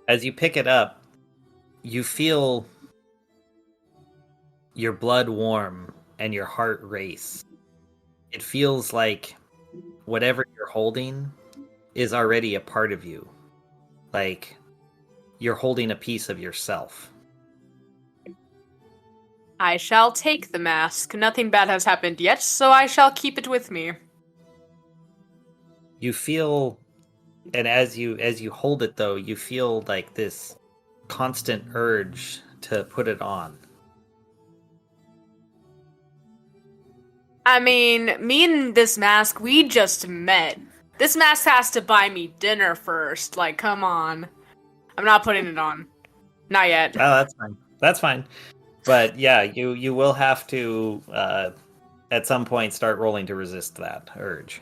As you pick it up, you feel your blood warm and your heart race. It feels like whatever you're holding is already a part of you. Like you're holding a piece of yourself. I shall take the mask. Nothing bad has happened yet, so I shall keep it with me. You feel, and as you hold it though, you feel like this constant urge to put it on. I mean, me and this mask, we just met. This mask has to buy me dinner first. Like, come on. I'm not putting it on. Not yet. Oh, that's fine. That's fine. But yeah, you will have to at some point start rolling to resist that urge.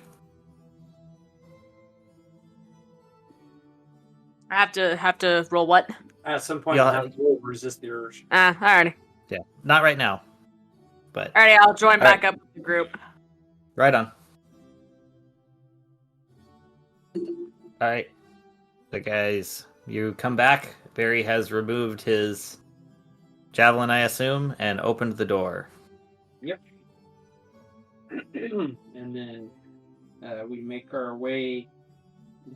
I have to roll what? At some point, Yeah. I'll have to resist the urge. Alrighty. Yeah, not right now, but Alrighty, I'll join back right. up with the group. Right on. All right, so guys, you come back. Barry has removed his javelin, I assume, and opened the door. Yep. And then we make our way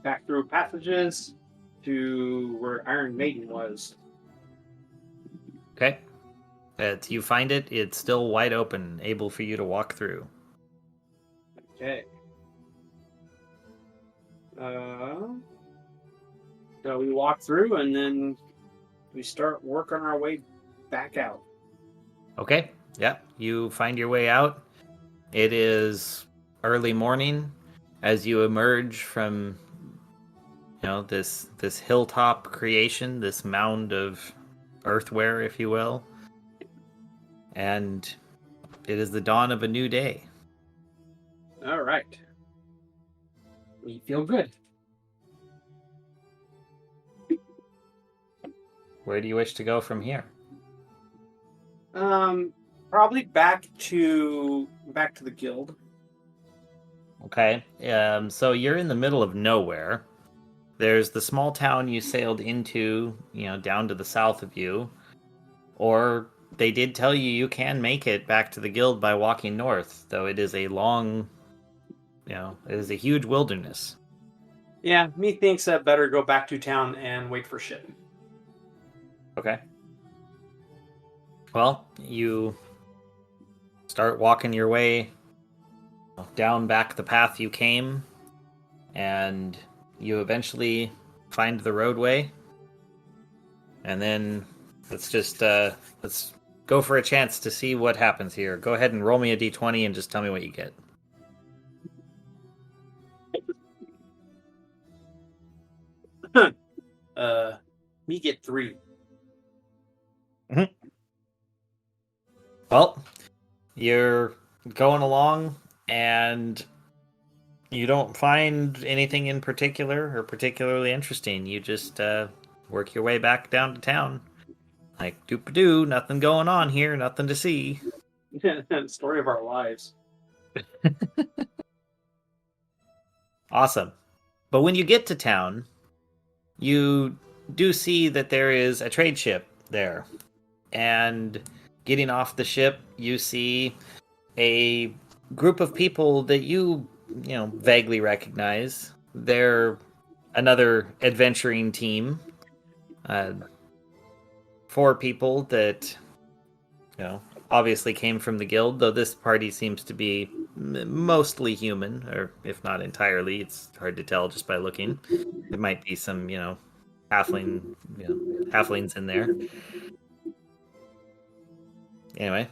back through passages to where Iron Maiden was. Okay. You find it. It's still wide open, able for you to walk through. Okay. So we walk through and then we start working our way back out. Okay. Yeah. You find your way out. It is early morning as you emerge from this hilltop creation, this mound of earthware, if you will. And it is the dawn of a new day. All right. We feel good. Where do you wish to go from here? Probably back to the guild. Okay. So you're in the middle of nowhere. There's the small town you sailed into, down to the south of you. Or they did tell you can make it back to the guild by walking north, though it is a long, it is a huge wilderness. Yeah, me thinks that better go back to town and wait for ship. Okay. Well, you start walking your way down back the path you came, and you eventually find the roadway. And then let's go for a chance to see what happens here. Go ahead and roll me a d20 and just tell me what you get. Me get 3. Well, you're going along and you don't find anything in particular or particularly interesting. You just work your way back down to town. Like, doop-a-doo, nothing going on here, nothing to see. Story of our lives. Awesome. But when you get to town, you do see that there is a trade ship there. And getting off the ship, you see a group of people that you vaguely recognize. They're another adventuring team. 4 people that obviously came from the guild, though this party seems to be mostly human, or if not entirely. It's hard to tell just by looking. There might be some halflings in there. Anyway,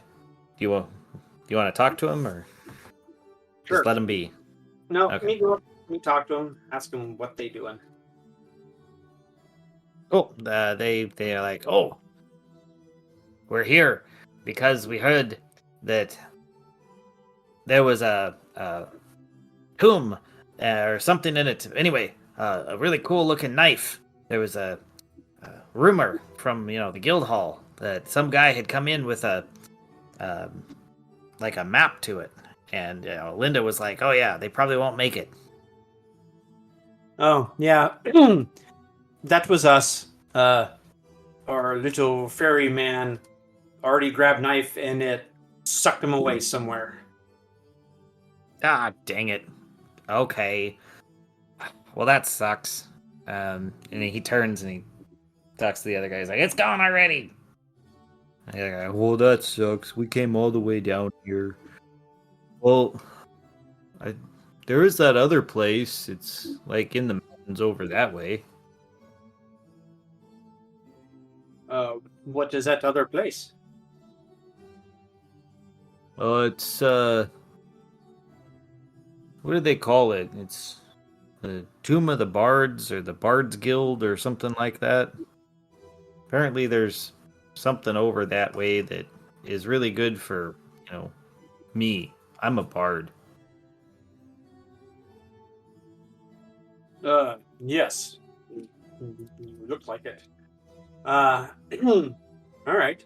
do you want to talk to him, or Sure. just let him be? No, Okay. me go up, me talk to them, ask them what they doing. Oh, they are like, oh, we're here because we heard that there was a tomb or something in it. Anyway, a really cool looking knife. There was a rumor from the guild hall that some guy had come in with a like a map to it, and Linda was like, "Oh yeah, they probably won't make it." Oh, yeah. That was us. Our little fairy man already grabbed knife and it sucked him away somewhere. Ah, dang it. Okay. Well, that sucks. And he turns and he talks to the other guy. He's like, "It's gone already." And the other guy, "Well, that sucks. We came all the way down here." Well, there is that other place. It's like in the mountains over that way. What is that other place? It's what do they call it? It's the Tomb of the Bards or the Bards Guild or something like that. Apparently, there's something over that way that is really good for me. I'm a bard. Yes. You look like it. All right.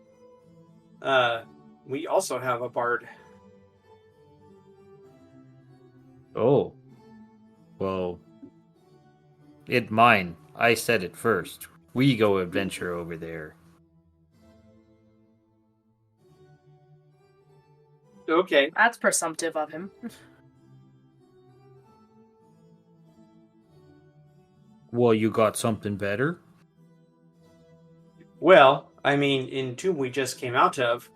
We also have a bard. Oh, well, it mine. I said it first. We go adventure over there. Okay. That's presumptive of him. Well, you got something better? Well, I mean, in Tomb we just came out of,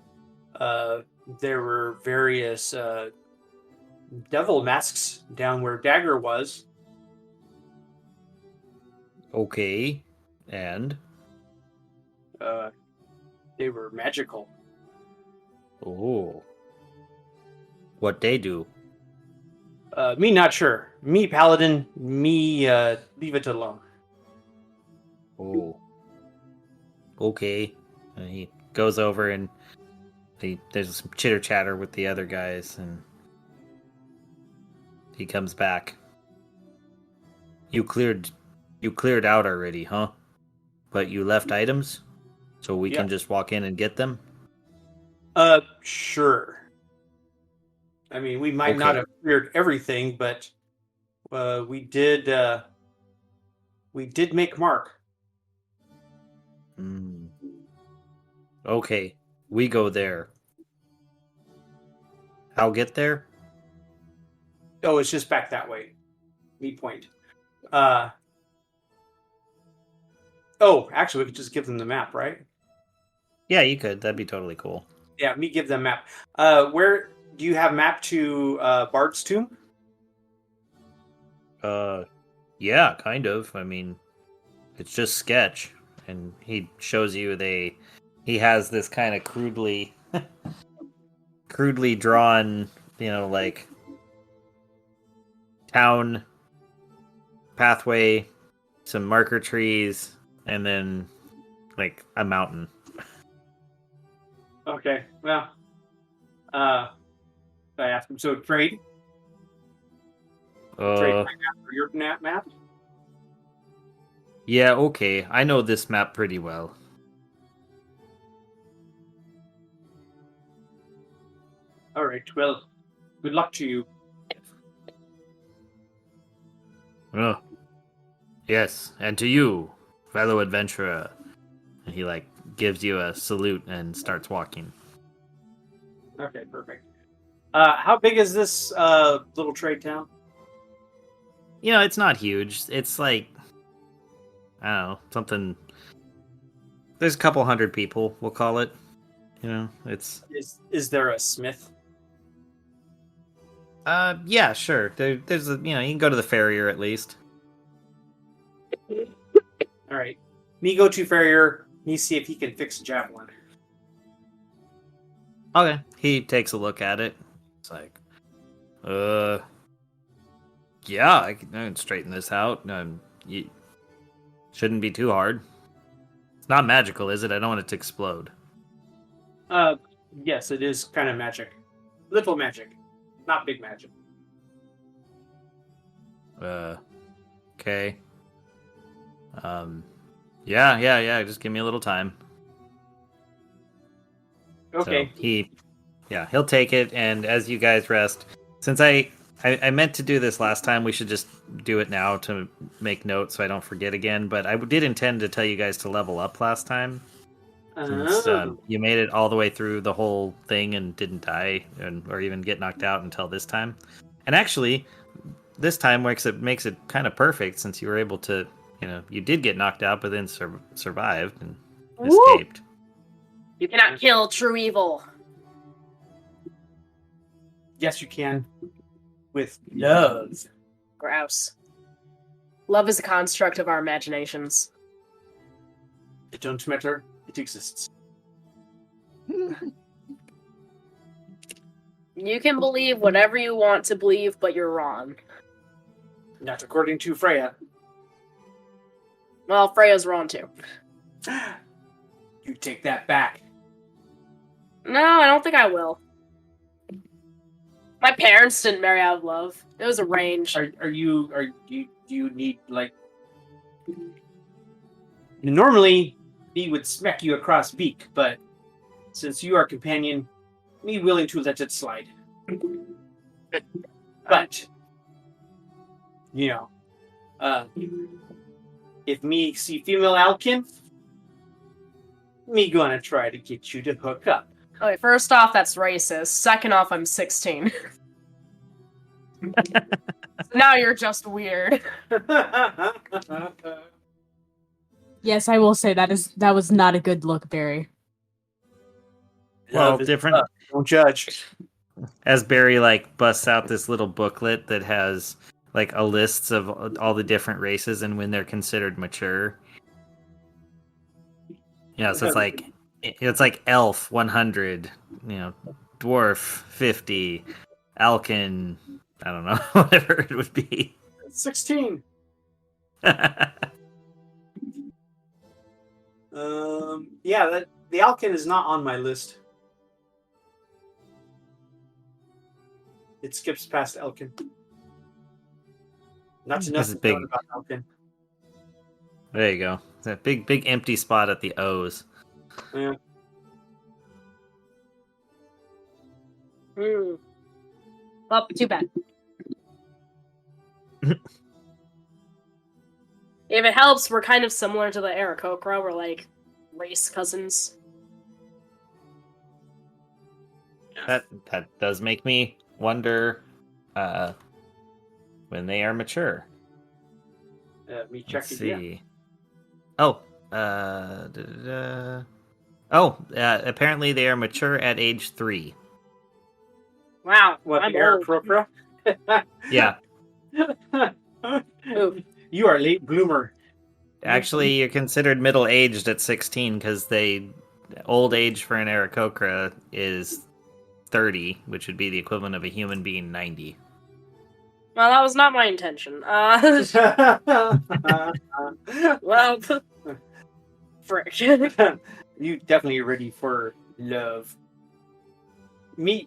there were various devil masks down where Dagger was. Okay. And? They were magical. Oh. What they do? Me not sure. Me paladin. Me leave it alone. Oh. Okay. And he goes over and there's some chitter chatter with the other guys, and he comes back. You cleared out already, huh? But you left items, so we can just walk in and get them. Sure. I mean, we might not have cleared everything, but we did make mark. Okay, we go there. I'll get there. Oh, it's just back that way. Me point. Oh, actually, we could just give them the map, right? Yeah, you could. That'd be totally cool. Yeah, me give them map. Where do you have map to Bard's Tomb? Yeah, kind of. I mean, it's just sketch, and he shows you he has this kind of crudely drawn, like town pathway, some marker trees, and then like a mountain. Okay, well, I asked him. So trade my map for your map. Yeah, okay. I know this map pretty well. All right. Well, good luck to you. Oh. Yes, and to you, fellow adventurer. And he gives you a salute and starts walking. Okay, perfect. How big is this little trade town? It's not huge. It's I don't know, something. There's a couple hundred people, we'll call it. It's. Is there a smith? Yeah, sure. There's you can go to the farrier at least. All right. Me go to farrier. Me see if he can fix a javelin. Okay. He takes a look at it. It's yeah, I can straighten this out. You shouldn't be too hard. It's not magical, is it? I don't want it to explode. Yes, it is kind of magic. Little magic, not big magic. Okay. Yeah. Just give me a little time. Okay. So he'll take it, and as you guys rest, since I meant to do this last time, we should just do it now to make notes so I don't forget again. But I did intend to tell you guys to level up last time. Since you made it all the way through the whole thing and didn't die or even get knocked out until this time. And actually, this time makes it kind of perfect, since you were able to, you did get knocked out, but then survived and escaped. You cannot kill true evil. Yes, you can. With love. Grouse. Love is a construct of our imaginations. It don't matter. It exists. You can believe whatever you want to believe, but you're wrong. Not according to Freya. Well, Freya's wrong too. You take that back. No, I don't think I will. My parents didn't marry out of love. It was arranged. Do you need normally me would smack you across beak, but since you are companion, me willing to let it slide. But if me see female Alkin, me gonna try to get you to hook up. Okay, first off, that's racist. Second off, I'm 16. Now you're just weird. Yes, I will say that was not a good look, Barry. Well, Love is different. love. Don't judge. As Barry like busts out this little booklet that has like a list of all the different races and when they're considered mature. Yeah, so it's like elf 100, dwarf 50, alkin, I don't know, whatever it would be. 16. Yeah, the Alkin is not on my list. It skips past Elkin. Not enough This is to big. know about Elkin. There you go. That big empty spot at the O's. Yeah. Well, too bad. If it helps, we're kind of similar to the Aarakocra. We're like race cousins. That does make me wonder when they are mature. Me check Let's it. see. Oh, apparently they are mature at age 3. Wow, What, I'm the old. Aarakocra? Yeah, Ooh. You are a late bloomer. actually, you're considered middle-aged at 16 because old age for an Aarakocra is 30, which would be the equivalent of a human being 90. Well, that was not my intention. Well, frick. You definitely ready for love. Me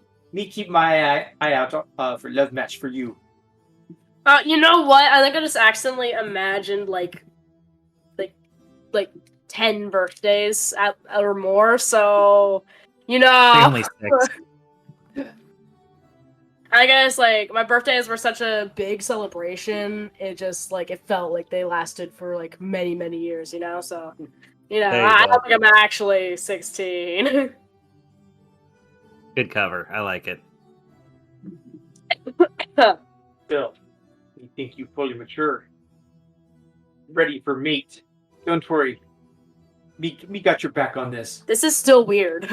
keep my eye out for love match for you. You know what? I think I just accidentally imagined like 10 birthdays or more. So, Only 6. I guess like my birthdays were such a big celebration. It just like it felt like they lasted for like many years. So There you I go. don't think I'm actually 16. Good cover. I like it. Bill, you think you fully mature, ready for mate? Don't worry. Me got your back on this. This is still weird.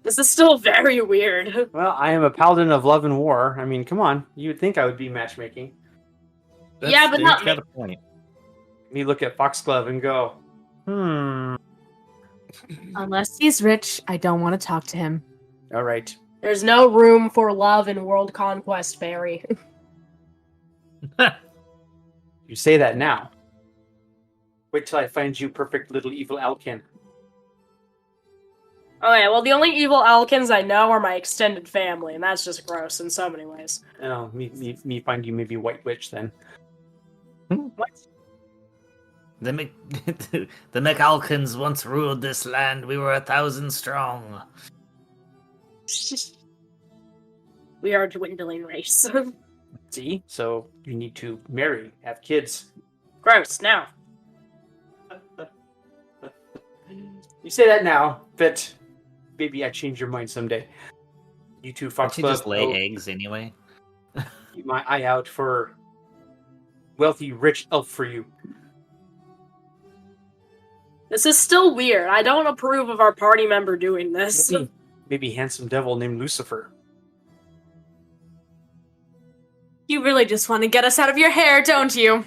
This is still very weird. Well, I am a paladin of love and war. I mean, come on. You would think I would be matchmaking. Yeah, but Dave's not got a point. Me look at Foxglove and go, Unless he's rich, I don't want to talk to him. all right. There's no room for love in world conquest, Barry. You say that now. Wait till I find you perfect little evil Alkin. Okay, well, the only evil Alkins I know are my extended family, and that's just gross in so many ways. Oh, me find you maybe White Witch then. What? The McAlkins once ruled this land. We were 1,000 strong. We are a dwindling race. See? So you need to marry, have kids. Gross, now. You say that now, but maybe I change your mind someday. You two, Don't you Foxglove, just lay go eggs anyway? keep my eye out for wealthy, rich elf for you. This is still weird. I don't approve of our party member doing this. Maybe handsome devil named Lucifer. You really just want to get us out of your hair, don't you?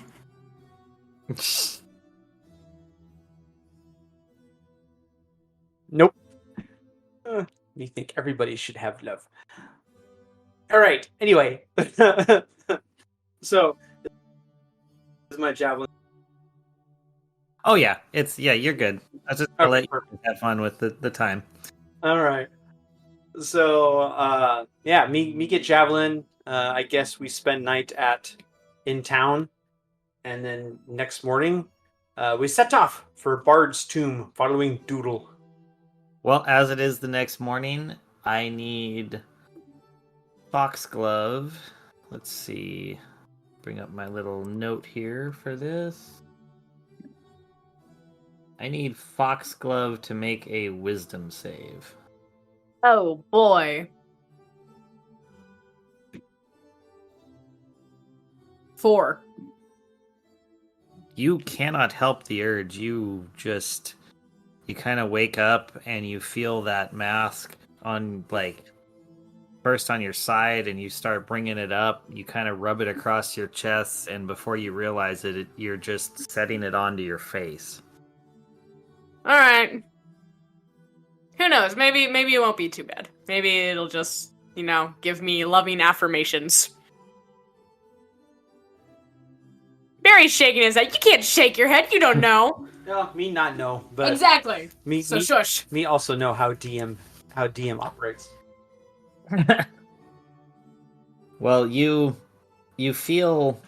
Nope. We think everybody should have love. All right. Anyway, so this is my javelin. Oh yeah, you're good. I was just gonna let you have fun with the time. All right. So yeah, me get javelin. I guess we spend night in town, and then next morning we set off for Bard's tomb, following Doodle. Well, as it is the next morning, I need Foxglove. Let's see. Bring up my little note here for this. I need Foxglove to make a wisdom save. Oh boy. 4. You cannot help the urge. You kind of wake up and you feel that mask on, like, first on your side, and you start bringing it up. You kind of rub it across your chest, and before you realize it, you're just setting it onto your face. All right. Who knows? Maybe it won't be too bad. Maybe it'll just, give me loving affirmations. Barry's shaking his head. You can't shake your head. You don't know. No, me not know, but Exactly. me Shush. me also know how DM operates. Well, you feel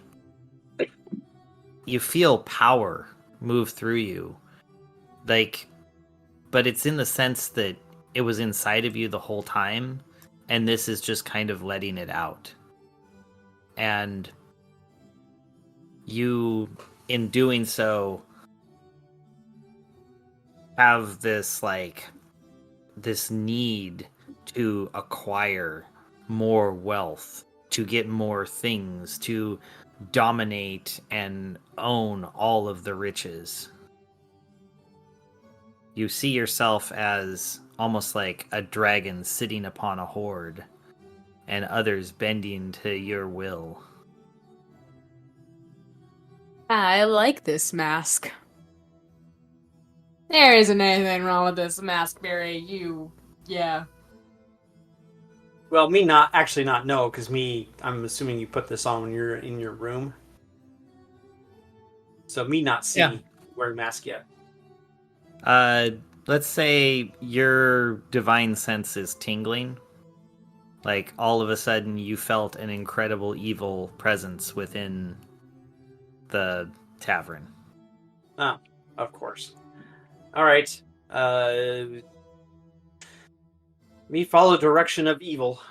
power move through you, like, but it's in the sense that it was inside of you the whole time, and this is just kind of letting it out. And you, in doing so, have this need to acquire more wealth, to get more things, to dominate and own all of the riches. You see yourself as almost like a dragon sitting upon a horde, and others bending to your will. I like this mask. There isn't anything wrong with this mask, Barry. Yeah. Well, me not know, because I'm assuming you put this on when you're in your room. So me not see wearing mask yet. Let's say your divine sense is tingling. Like, all of a sudden you felt an incredible evil presence within the tavern. Ah, of course. All right. Me follow direction of evil.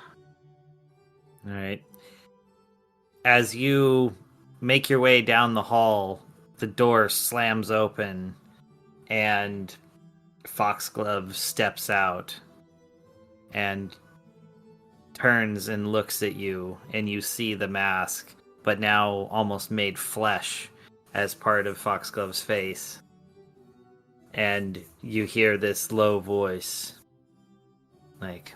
All right. As you make your way down the hall, the door slams open, and Foxglove steps out and turns and looks at you, and you see the mask, but now almost made flesh as part of Foxglove's face. And you hear this low voice, like,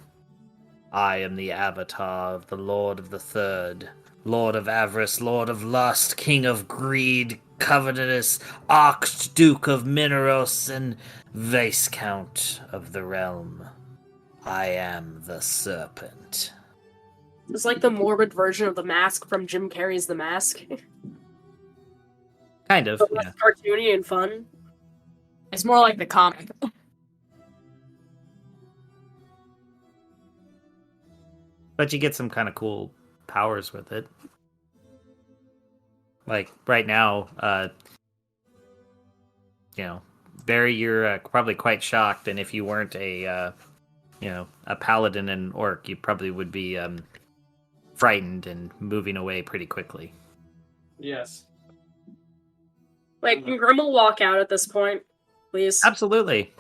I am the avatar of the Lord of the Third, Lord of Avarice, Lord of Lust, King of Greed, Covetous, Archduke of Mineros, and Viscount of the Realm. I am the Serpent. It's like the morbid version of the mask from Jim Carrey's The Mask. Kind of, But yeah. less cartoony and fun. It's more like the comic. But you get some kind of cool powers with it. Like, right now, Barry, you're probably quite shocked, and if you weren't a paladin and orc, you probably would be frightened and moving away pretty quickly. Yes. Wait, can Grimmel walk out at this point, please? Absolutely.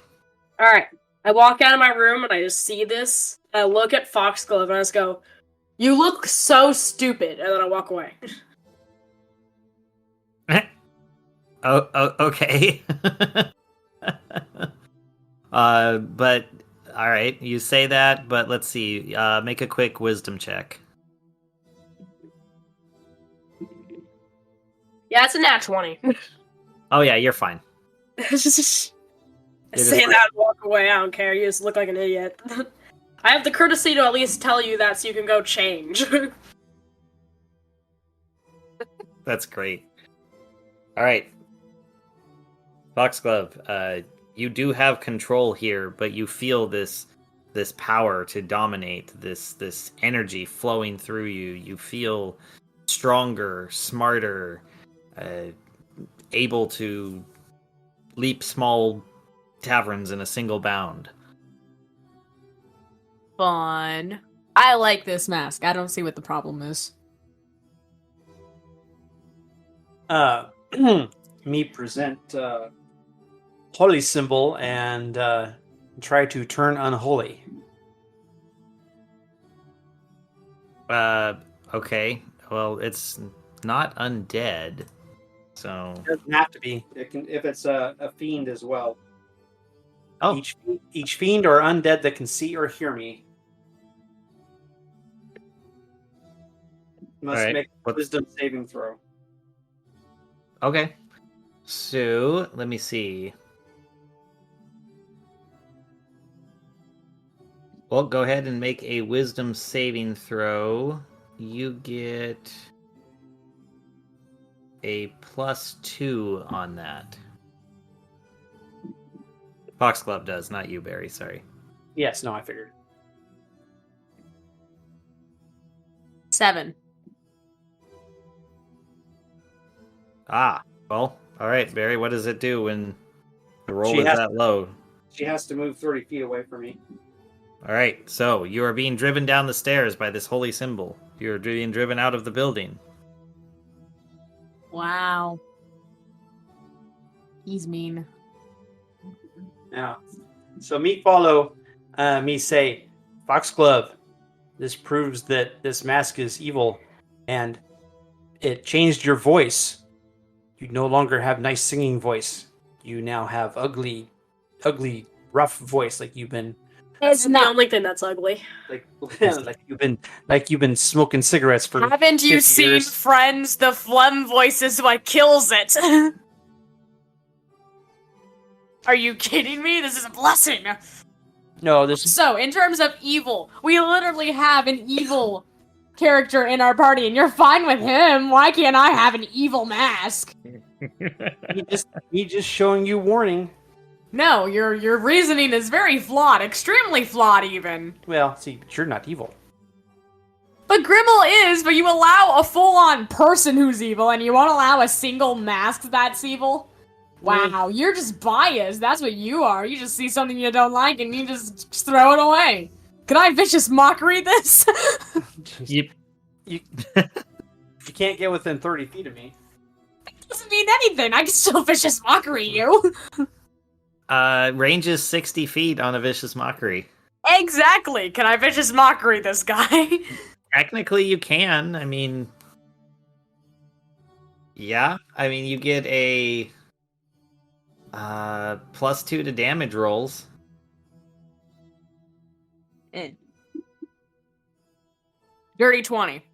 Alright. I walk out of my room and I just see this. And I look at Foxglove and I just go, "You look so stupid," and then I walk away. Okay. But all right, you say that, but let's see. Make a quick wisdom check. Yeah, it's a nat 20. Oh yeah, you're fine. I say is that and walk away. I don't care. You just look like an idiot. I have the courtesy to at least tell you that so you can go change. That's great. All right, Foxglove, you do have control here, but you feel this power to dominate, this energy flowing through you. You feel stronger, smarter, able to leap small taverns in a single bound. Fun. I like this mask. I don't see what the problem is. Me present holy symbol and try to turn unholy. Okay. Well, it's not undead, so. It doesn't have to be. It can if it's a fiend as well. Oh, Each fiend or undead that can see or hear me must Alright, make a what's- wisdom saving throw. okay. So, let me see. Well, go ahead and make a wisdom saving throw. You get a +2 on that. Foxglove does, not you, Barry. Sorry. Yes, no, I figured. 7. Ah, well, all right, Barry. What does it do when the roll She is has- that low? She has to move 30 feet away from me. All right, so you are being driven down the stairs by this holy symbol. You're being driven out of the building. Wow. He's mean. Now, so me follow me say, Foxglove, this proves that this mask is evil, and it changed your voice. You no longer have nice singing voice. You now have ugly, rough voice, like you've been It's the only thing that's ugly. like you've been smoking cigarettes for. Haven't you 50 seen years. Friends? The phlegm voice is what kills it. Are you kidding me? This is a blessing. No, this So, in terms of evil, we literally have an evil character in our party, and you're fine with him. Why can't I have an evil mask? he just showing you warning. No, your reasoning is very flawed, extremely flawed even. Well, see, but you're not evil. But Grimmel is, but you allow a full-on person who's evil, and you won't allow a single mask that's evil? Wow, you're just biased. That's what you are. You just see something you don't like, and you just throw it away. Can I vicious mockery this? Yep. You can't get within 30 feet of me. Doesn't mean anything. I can still vicious mockery you. Range is 60 feet on a vicious mockery. Exactly. Can I vicious mockery this guy? Technically, you can. I mean, yeah. I mean, you get a +2 to damage rolls. Dirty 20.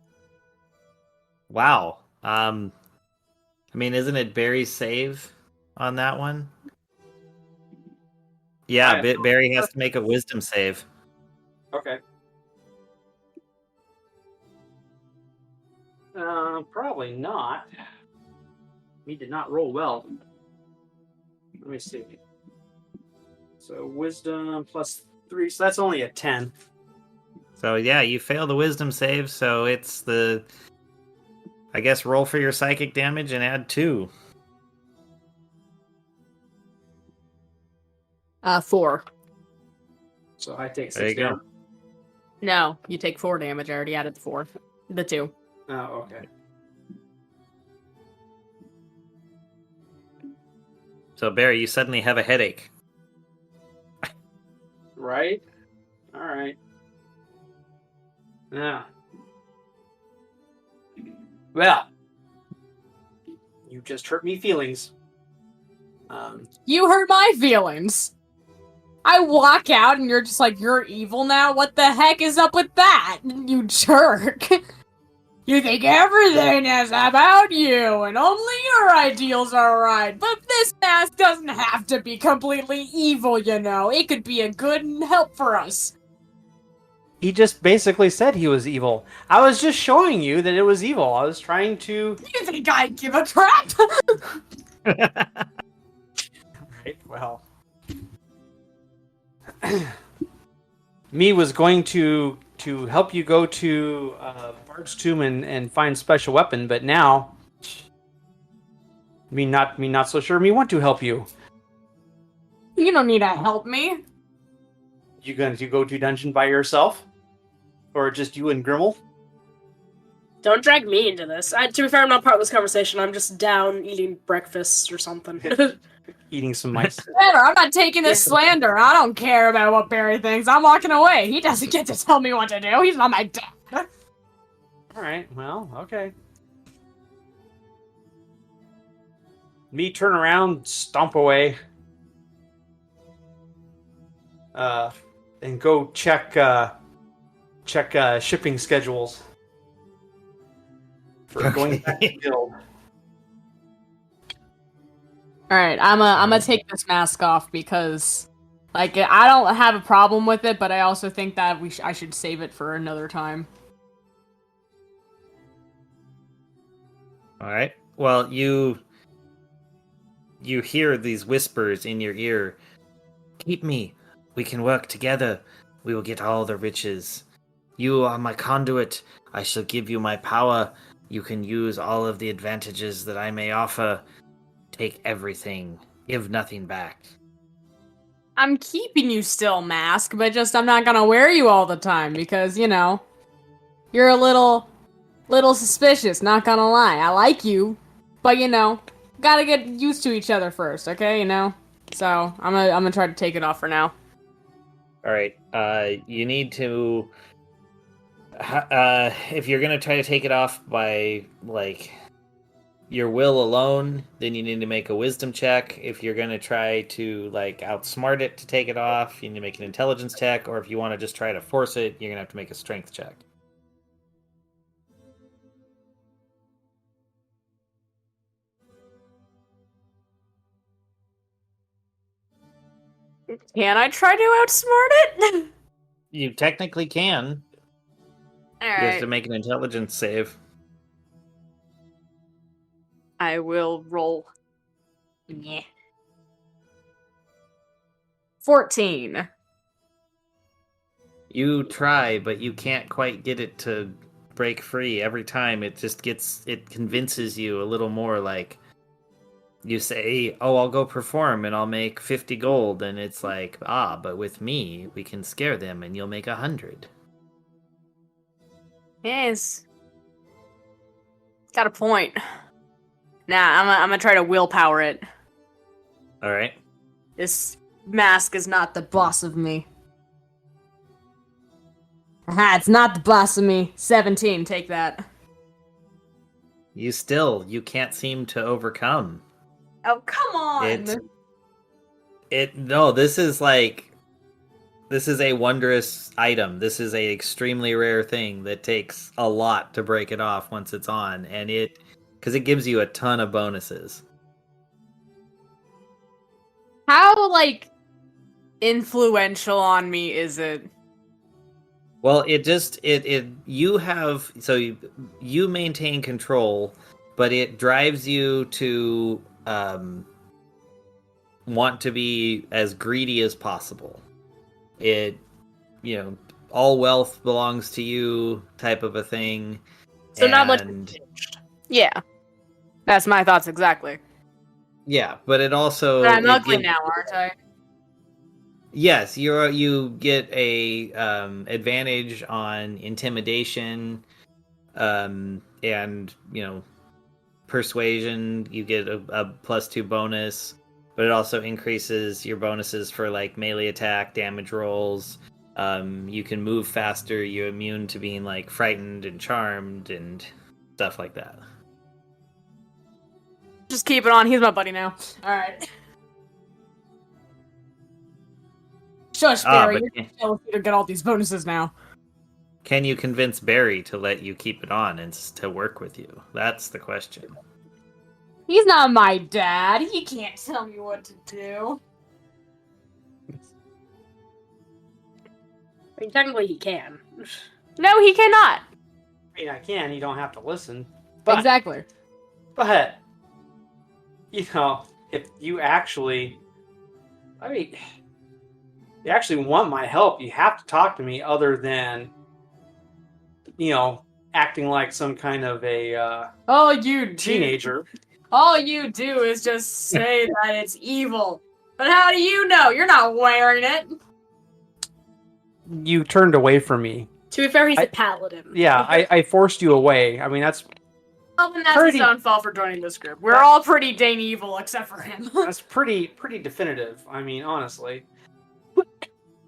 Wow. I mean, isn't it Barry's save on that one? Yeah, Barry has to make a wisdom save. Okay. Probably not. He did not roll well. Let me see. So wisdom +3, so that's only a 10. So yeah, you fail the wisdom save, so it's the, I guess, roll for your psychic damage and add 2. 4. So I take 6 There you go. damage. No, you take 4 damage. I already added the 4. The 2. Oh, okay. So Barry, you suddenly have a headache. Right? Alright. Now. Well. You just hurt me feelings. You hurt my feelings. I walk out and you're just like, you're evil now? What the heck is up with that? You jerk. You think everything is about you, and only your ideals are right. But this mask doesn't have to be completely evil, you know. It could be a good and help for us. He just basically said he was evil. I was just showing you that it was evil. I was trying to... You think I give a crap? Right, well... Me was going to help you go to Bard's Tomb and find special weapon, but now... Me not so sure me want to help you. You don't need to help me. You going to go to dungeon by yourself? Or just you and Grimmel? Don't drag me into this. To be fair, I'm not part of this conversation. I'm just down eating breakfast or something. Eating some mice. Whatever, I'm not taking this slander. I don't care about what Barry thinks. I'm walking away. He doesn't get to tell me what to do. He's not my dad. Alright, well, okay. Me turn around, stomp away. And go check shipping schedules. For going back to guild. Alright, I'm gonna take this mask off because, like, I don't have a problem with it, but I also think that I should save it for another time. All right. Well, you hear these whispers in your ear. Keep me. We can work together. We will get all the riches. You are my conduit. I shall give you my power. You can use all of the advantages that I may offer. Take everything. Give nothing back. I'm keeping you still, Mask, but just I'm not gonna wear you all the time because, you know, you're a little suspicious, not gonna lie. I like you, but, you know, gotta get used to each other first, okay, you know? So, I'm gonna try to take it off for now. All right. You need to. If you're gonna try to take it off by like your will alone, then you need to make a wisdom check. If you're gonna try to like outsmart it to take it off, you need to make an intelligence check. Or if you want to just try to force it, you're gonna have to make a strength check. Can I try to outsmart it? You technically can. You have Alright. to make an intelligence save. I will roll. Yeah. 14. You try, but you can't quite get it to break free. Every time it convinces you a little more. Like, you say, oh, I'll go perform and I'll make 50 gold. And it's like, but with me, we can scare them and you'll make 100. Yes. Got a point. Nah, I'm gonna try to willpower it. All right. This mask is not the boss of me. Aha, it's not the boss of me. 17, take that. You can't seem to overcome. Oh, come on! This is a wondrous item. This is a extremely rare thing that takes a lot to break it off once it's on, and because it gives you a ton of bonuses. How, like, influential on me is it? Well, you maintain control, but it drives you to want to be as greedy as possible. It, all wealth belongs to you type of a thing. So not much changed. Yeah. That's my thoughts exactly. Yeah, but it also... But I'm ugly now, aren't I? Yes, you get a advantage on intimidation, and persuasion. You get a +2 bonus, but it also increases your bonuses for like melee attack, damage rolls. You can move faster. You're immune to being like frightened and charmed and stuff like that. Just keep it on. He's my buddy now. Alright. Shush, Barry. but You're jealous to get all these bonuses now. Can you convince Barry to let you keep it on and to work with you? That's the question. He's not my dad. He can't tell me what to do. I mean, technically he can. No, he cannot. I mean, I can. You don't have to listen. But, Exactly. But, if you actually... you actually want my help, you have to talk to me other than, acting like some kind of a teenager. All you do is just say that it's evil. But how do you know? You're not wearing it. You turned away from me To be fair, he's a paladin. Yeah, I forced you away. I mean, that's Well, then that's Pretty- his own fault for joining this group. We're all pretty dang evil except for him. that's pretty definitive. I mean, honestly.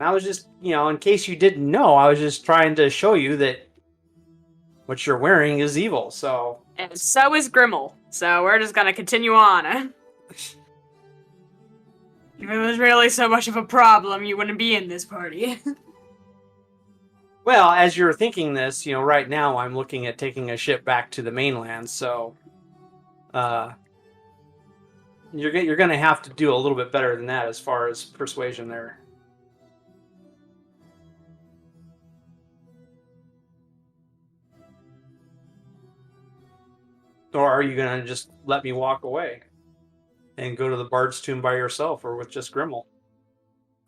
I was just, in case you didn't know, I was just trying to show you that what you're wearing is evil. So And so is Grimmel. So we're just gonna continue on. If it was really so much of a problem, you wouldn't be in this party. well, as you're thinking this, right now I'm looking at taking a ship back to the mainland. So, you're going to have to do a little bit better than that as far as persuasion there. Or are you going to just let me walk away and go to the Bard's Tomb by yourself or with just Grimmel?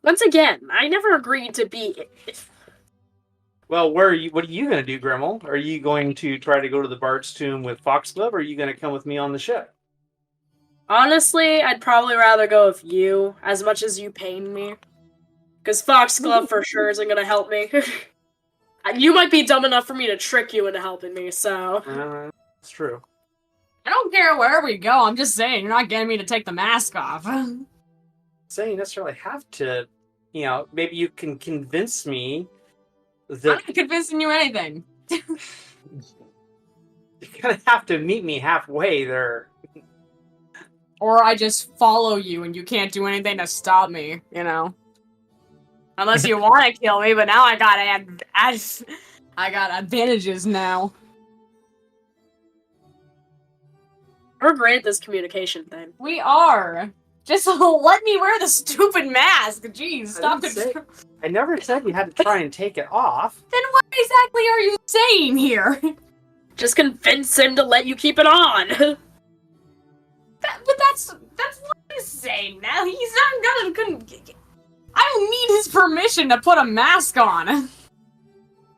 Once again, I never agreed to be. Well, what are you going to do, Grimmel? Are you going to try to go to the Bard's Tomb with Foxglove, or are you going to come with me on the ship? Honestly, I'd probably rather go with you, as much as you pain me. Because Foxglove for sure isn't going to help me. You might be dumb enough for me to trick you into helping me, so... That's true. I don't care where we go. I'm just saying, you're not getting me to take the mask off. Saying you necessarily have to, maybe you can convince me I'm that not convincing you anything. you're gonna have to meet me halfway there. Or I just follow you and you can't do anything to stop me, Unless you want to kill me, but now I got advantages now. We're great at this communication thing. We are. Just let me wear the stupid mask. Jeez, stop it. I never said you had to try and take it off. Then what exactly are you saying here? Just convince him to let you keep it on. But that's what he's saying now. He's not gonna. I don't need his permission to put a mask on.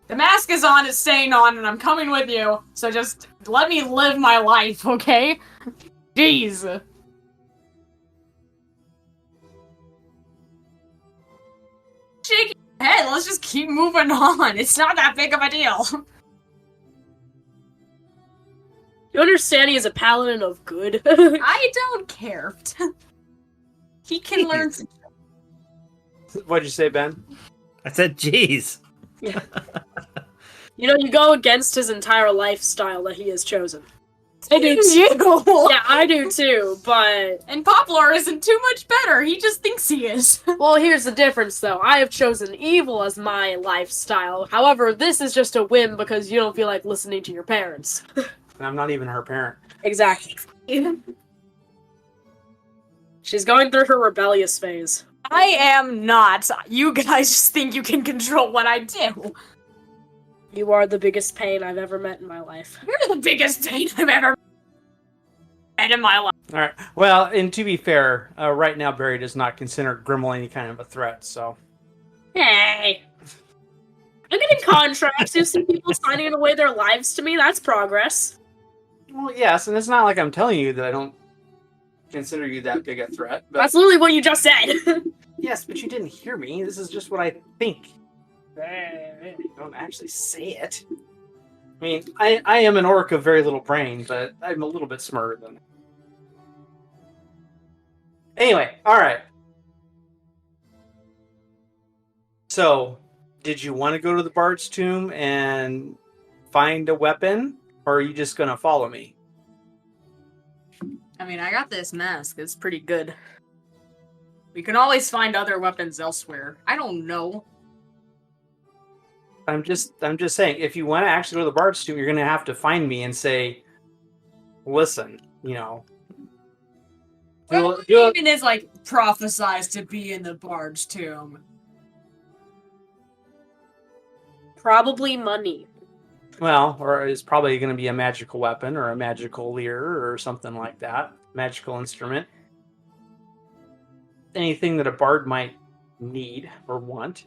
The mask is on, it's staying on, and I'm coming with you. So just let me live my life, okay? Jeez. Shake your head. Let's just keep moving on. It's not that big of a deal. You understand he is a paladin of good? I don't care. He can learn. What'd you say, Ben? I said, "Geez." You go against his entire lifestyle that he has chosen. I do too. Yeah, I do too, but... And Poplar isn't too much better. He just thinks he is. Well, here's the difference, though. I have chosen evil as my lifestyle. However, this is just a whim because you don't feel like listening to your parents. And I'm not even her parent. Exactly. She's going through her rebellious phase. I am not. You guys just think you can control what I do. You are the biggest pain I've ever met in my life. You're the biggest pain I've ever met in my life. All right. Well, and to be fair, right now Barry does not consider Grimmel any kind of a threat. So. Hey! I'm getting contracts. You see people signing away their lives to me. That's progress. Well, yes, and it's not like I'm telling you that I don't consider you that big a threat. But... That's literally what you just said. Yes, but you didn't hear me. This is just what I think. I don't actually say it. I mean, I am an orc of very little brain, but I'm a little bit smarter than that. Anyway, alright. So, did you want to go to the Bard's Tomb and find a weapon, or are you just going to follow me? I mean, I got this mask. It's pretty good. We can always find other weapons elsewhere. I don't know. I'm just saying, if you want to actually go to the Bard's Tomb, you're going to have to find me and say, listen, Well, even is like prophesized to be in the Bard's Tomb. Probably money. Well, or it's probably going to be a magical weapon or a magical lyre or something like that. Magical instrument. Anything that a bard might need or want.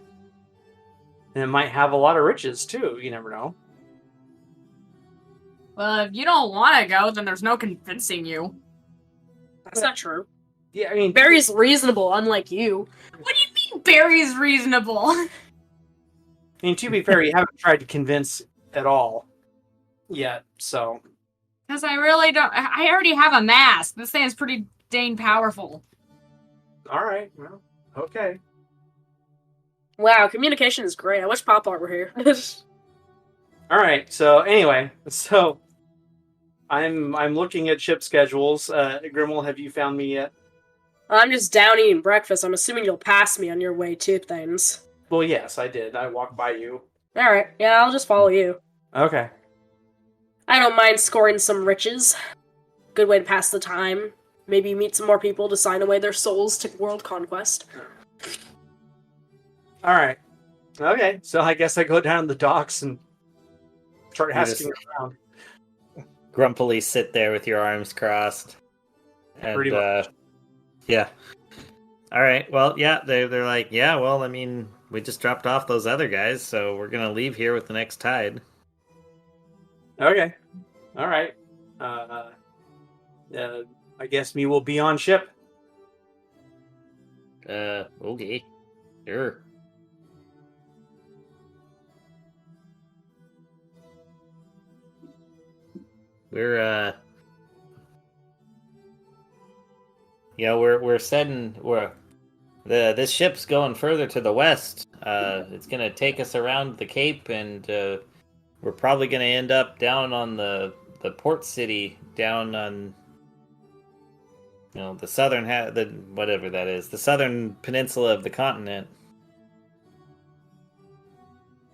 And it might have a lot of riches, too. You never know. Well, if you don't want to go, then there's no convincing you. That's not true. Yeah, I mean... Barry's reasonable, unlike you. What do you mean Barry's reasonable? I mean, to be fair, you haven't tried to convince at all yet, so. Because I really don't. I already have a mask. This thing is pretty dang powerful. All right. Well, okay. Wow, communication is great. I wish Pop Art were here. All right. So anyway, I'm looking at ship schedules. Grimmel, have you found me yet? I'm just down eating breakfast. I'm assuming you'll pass me on your way to things. Well, yes, I did. I walked by you. Alright, yeah, I'll just follow you. Okay. I don't mind scoring some riches. Good way to pass the time. Maybe meet some more people to sign away their souls to world conquest. All right. Okay. So I guess I go down to the docks and start asking around. Grumpily sit there with your arms crossed. And, Pretty much. Yeah. All right. Well, yeah, they're like, yeah, well, I mean, we just dropped off those other guys, so we're going to leave here with the next tide. Okay. All right. I guess me will be on ship. Okay. Sure. We're this ship's going further to the west. It's gonna take us around the Cape, and we're probably gonna end up down on the port city, down on the southern the whatever that is, the southern peninsula of the continent.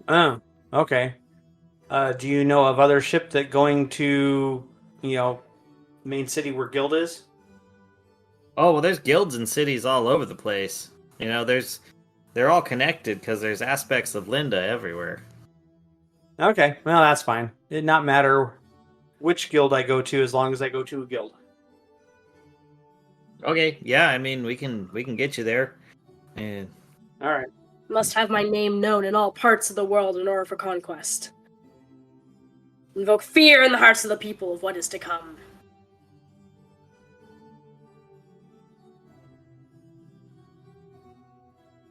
Oh, okay. Do you know of other ship that going to, main city where Guild is? Oh well, there's guilds and cities all over the place. They're all connected because there's aspects of Linda everywhere. Okay, well that's fine. It not matter which guild I go to as long as I go to a guild. Okay, yeah, I mean we can get you there. And all right. Must have my name known in all parts of the world in order for conquest. Invoke fear in the hearts of the people of what is to come.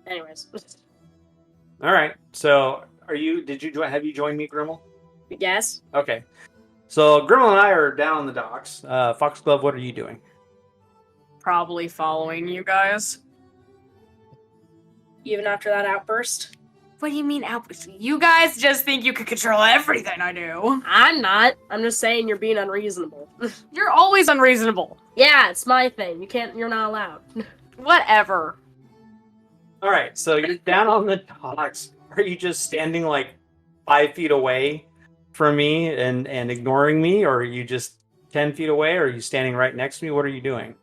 Anyways. All right. So, have you joined me, Grimmel? Yes? Okay. So, Grimmel and I are down on the docks. Foxglove, what are you doing? Probably following you guys. Even after that outburst? What do you mean outburst? You guys just think you can control everything I do. I'm not. I'm just saying you're being unreasonable. You're always unreasonable. Yeah, it's my thing. You're not allowed. Whatever. All right. So, you're down on the docks. Are you just standing like 5 feet away from me and ignoring me? Or are you just 10 feet away? Or are you standing right next to me? What are you doing?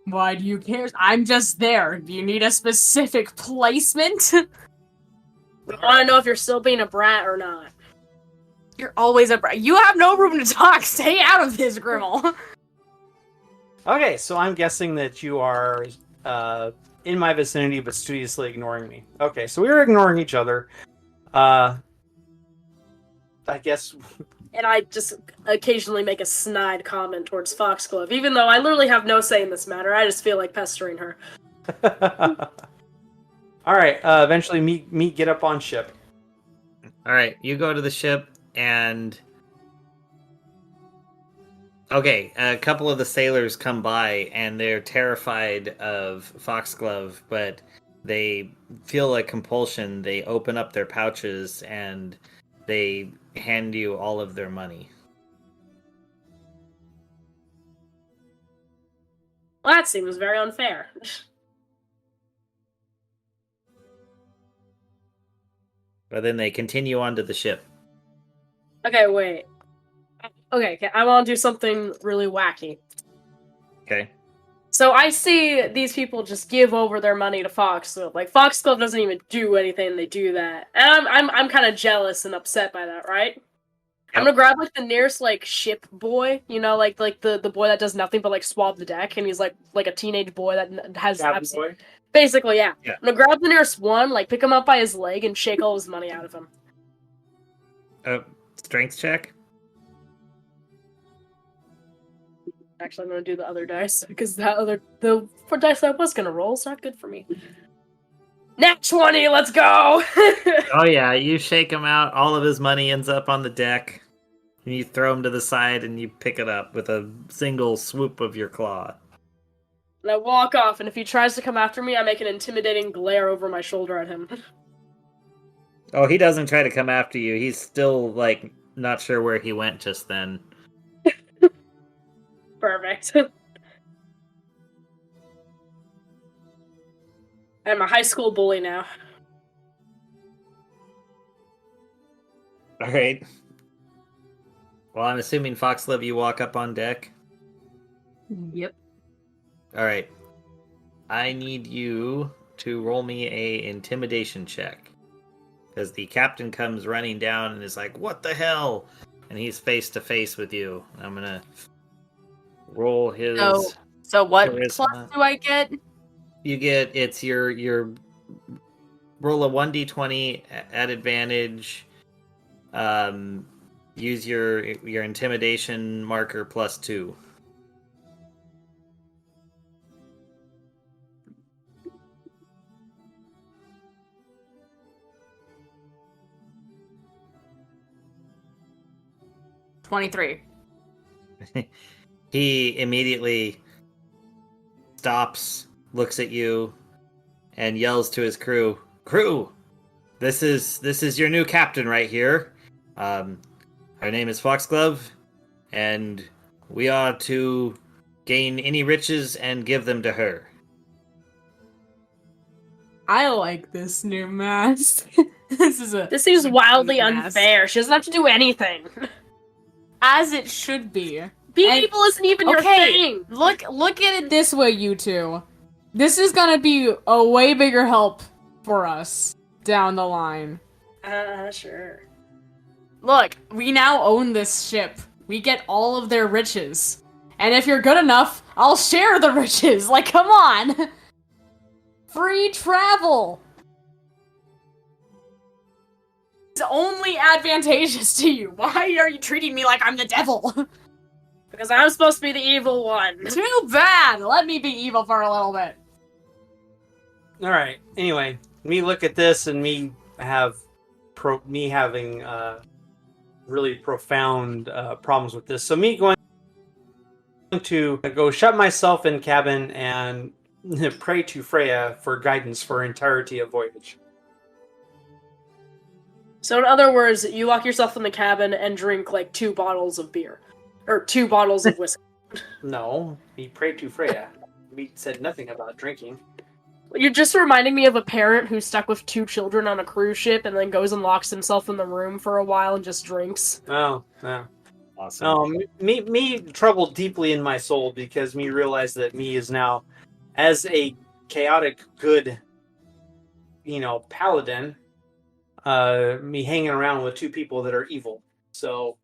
Why do you care? I'm just there. Do you need a specific placement? We want to know if you're still being a brat or not. You're always a brat. You have no room to talk. Stay out of this, Grimmel. Okay, so I'm guessing that you are in my vicinity but studiously ignoring me. Okay, so we were ignoring each other. I guess... And I just occasionally make a snide comment towards Foxglove, even though I literally have no say in this matter. I just feel like pestering her. All right. Eventually, me get up on ship. all right, you go to the ship, and okay, a couple of the sailors come by, and they're terrified of Foxglove, but they feel a compulsion. They open up their pouches, and they hand you all of their money. Well, that seems very unfair. But then they continue onto the ship. Okay, wait. Okay, I want to do something really wacky. Okay. So I see these people just give over their money to Foxglove. Like, Foxglove doesn't even do anything, they do that. And I'm kind of jealous and upset by that, right? Yep. I'm gonna grab, like, the nearest, like, ship boy, like the boy that does nothing but, like, swab the deck, and he's, like a teenage boy that has... Boy? Basically, yeah. I'm gonna grab the nearest one, like, pick him up by his leg, and shake all his money out of him. Strength check? Actually, I'm gonna do the other dice, because the dice I was gonna roll is not good for me. Nat 20, let's go! Oh yeah, you shake him out. All of his money ends up on the deck. And you throw him to the side and you pick it up with a single swoop of your claw. And I walk off, and if he tries to come after me, I make an intimidating glare over my shoulder at him. Oh, he doesn't try to come after you. He's still, like, not sure where he went just then. Perfect. I'm a high school bully now. Alright. Well, I'm assuming Foxglove, you walk up on deck. Yep. Alright. I need you to roll me a intimidation check. Because the captain comes running down and is like, "What the hell?" And he's face to face with you. I'm gonna roll his. So what charisma. plus do I get? You get your roll a 1d20 at advantage. Use your intimidation marker +2. $23. He immediately stops, looks at you, and yells to his crew, "Crew, this is your new captain right here. Her name is Foxglove, and we are to gain any riches and give them to her." I like this new mask. This seems wildly unfair. She doesn't have to do anything. As it should be. Being evil isn't even your thing. Look at it this way, you two. This is gonna be a way bigger help for us down the line. Sure. Look, we now own this ship. We get all of their riches. And if you're good enough, I'll share the riches. Like, come on! Free travel! It's only advantageous to you. Why are you treating me like I'm the devil? Because I'm supposed to be the evil one. Too bad! Let me be evil for a little bit. Alright, anyway, me look at this and me having really profound problems with this. So me going to go shut myself in cabin and pray to Freya for guidance for entirety of voyage. So in other words, you lock yourself in the cabin and drink like 2 bottles of beer. Or 2 bottles of whiskey. No, we prayed to Freya. We said nothing about drinking. You're just reminding me of a parent who's stuck with 2 children on a cruise ship and then goes and locks himself in the room for a while and just drinks. Oh, no. Awesome. Me troubled deeply in my soul because me realized that me is now, as a chaotic good, paladin, me hanging around with 2 people that are evil. So,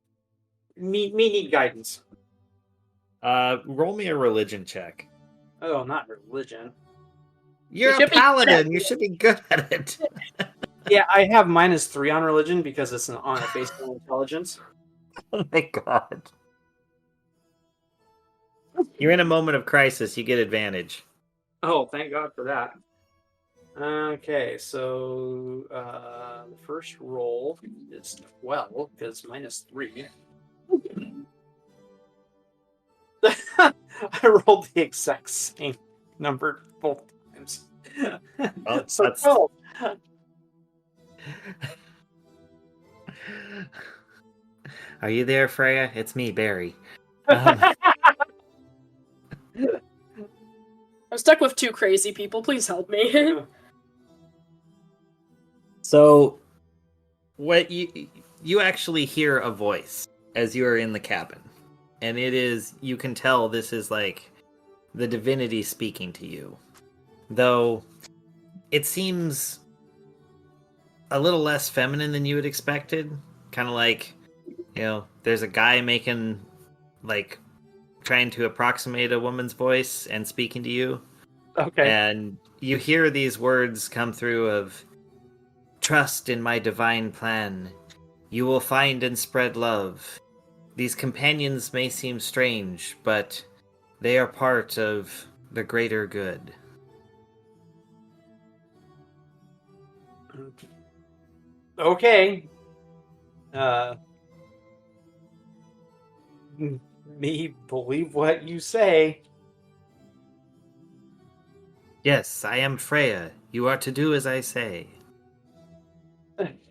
me need guidance. Roll me a religion check. Oh, not religion. You're a paladin. You should be good at it. Yeah, I have -3 on religion because it's on a based on intelligence. Oh my god. You're in a moment of crisis. You get advantage. Oh, thank God for that. Okay, so the first roll is 12 because -3. I rolled the exact same number both times. Well, So that's- 12. Are you there, Freya? It's me, Barry. I'm stuck with 2 crazy people. Please help me. So, what you actually hear a voice as you are in the cabin, and you can tell this is like the divinity speaking to you, though it seems a little less feminine than you had expected. Kind of like, there's a guy making, like, trying to approximate a woman's voice and speaking to you. Okay. And you hear these words come through of, "Trust in my divine plan. You will find and spread love. These companions may seem strange, but they are part of the greater good." Okay. Me believe what you say. Yes, I am Freya. You are to do as I say.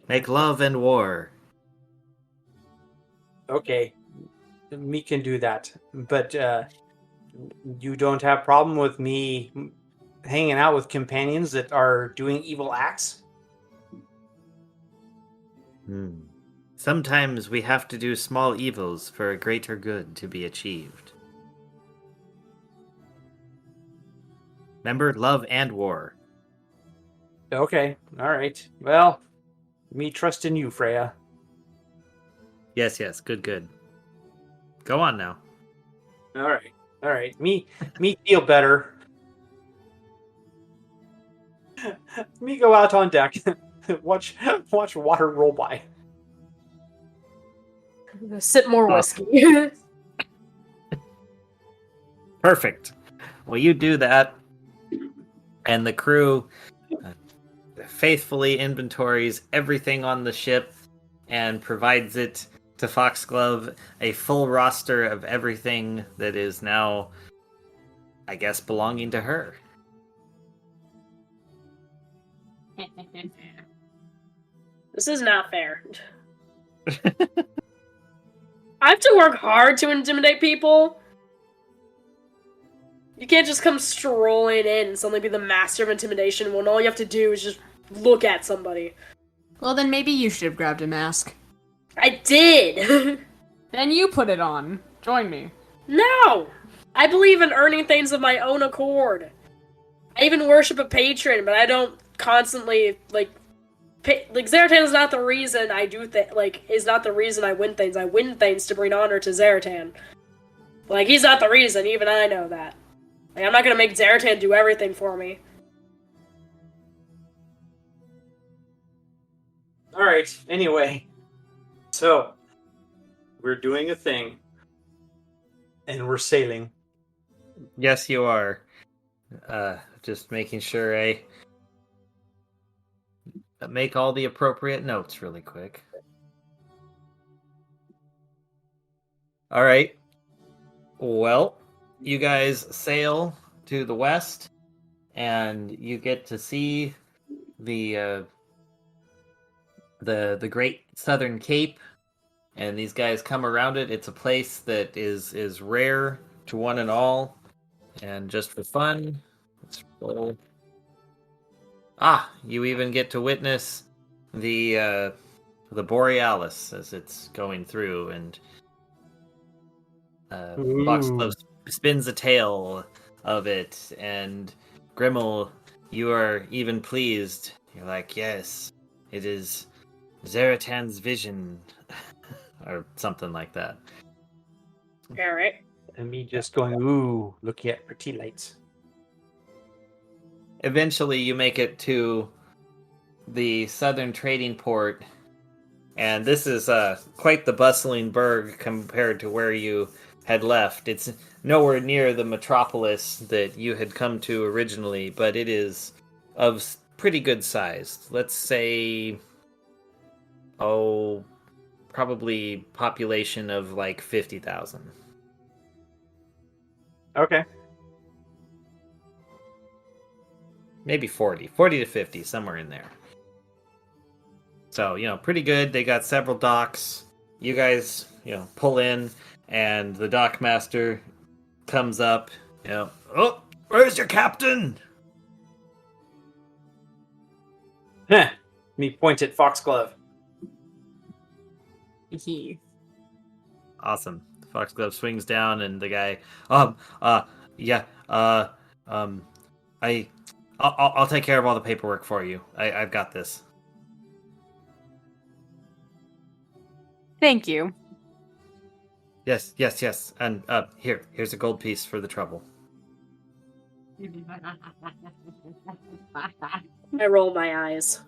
Make love and war. Okay, me can do that, but you don't have problem with me hanging out with companions that are doing evil acts? Sometimes we have to do small evils for a greater good to be achieved. Remember, love and war. Okay, all right. Well, me trust in you, Freya. Yes, yes, good. Go on now. All right. Me feel better. Me go out on deck, watch water roll by. Sip more Oh. whiskey. Perfect. Well, you do that, and the crew faithfully inventories everything on the ship and provides it to Foxglove, a full roster of everything that is now, I guess, belonging to her. This is not fair. I have to work hard to intimidate people. You can't just come strolling in and suddenly be the master of intimidation when all you have to do is just look at somebody. Well, then maybe you should have grabbed a mask. I did! Then you put it on. Join me. No! I believe in earning things of my own accord. I even worship a patron, but I don't constantly, Zaratan is not the reason I do is not the reason I win things. I win things to bring honor to Zaratan. He's not the reason, even I know that. I'm not gonna make Zaratan do everything for me. Alright, anyway. So, we're doing a thing. And we're sailing. Yes, you are. Just making sure I make all the appropriate notes really quick. All right. Well, you guys sail to the west, and you get to see the Great Southern Cape, and these guys come around it. It's a place that is rare to one and all, and just for fun, let's roll. You even get to witness the Borealis as it's going through, and Foxglove spins a tail of it, and Grimmel, you are even pleased. You're like, yes, it is Zaratan's vision, or something like that. Alright. And me just going, ooh, looking at pretty lights. Eventually, you make it to the southern trading port, and this is quite the bustling burg compared to where you had left. It's nowhere near the metropolis that you had come to originally, but it is of pretty good size. Let's say, probably population of 50,000. Okay. Maybe 40 to 50, somewhere in there. So, pretty good. They got several docks. You guys, pull in, and the dock master comes up, oh, where's your captain? Me point at Foxglove. Awesome. Foxglove swings down, and the guy, I'll take care of all the paperwork for you. I've got this. Thank you. Yes. And here's a gold piece for the trouble. I roll my eyes.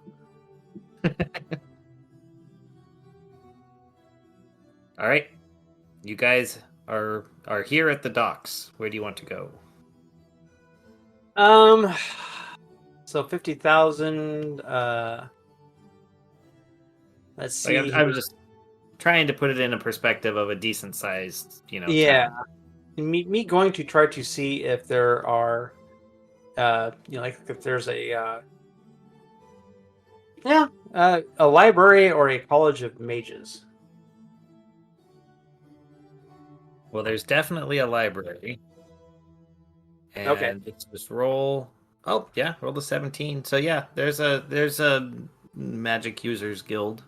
All right. You guys are here at the docks. Where do you want to go? So 50,000, Let's see. I was just trying to put it in a perspective of a decent sized, Yeah. town. Me going to try to see if there are, like if there's a a library or a college of mages. Well, there's definitely a library. And Okay. let's just roll. Oh, yeah, roll the 17. So yeah, there's a magic users guild.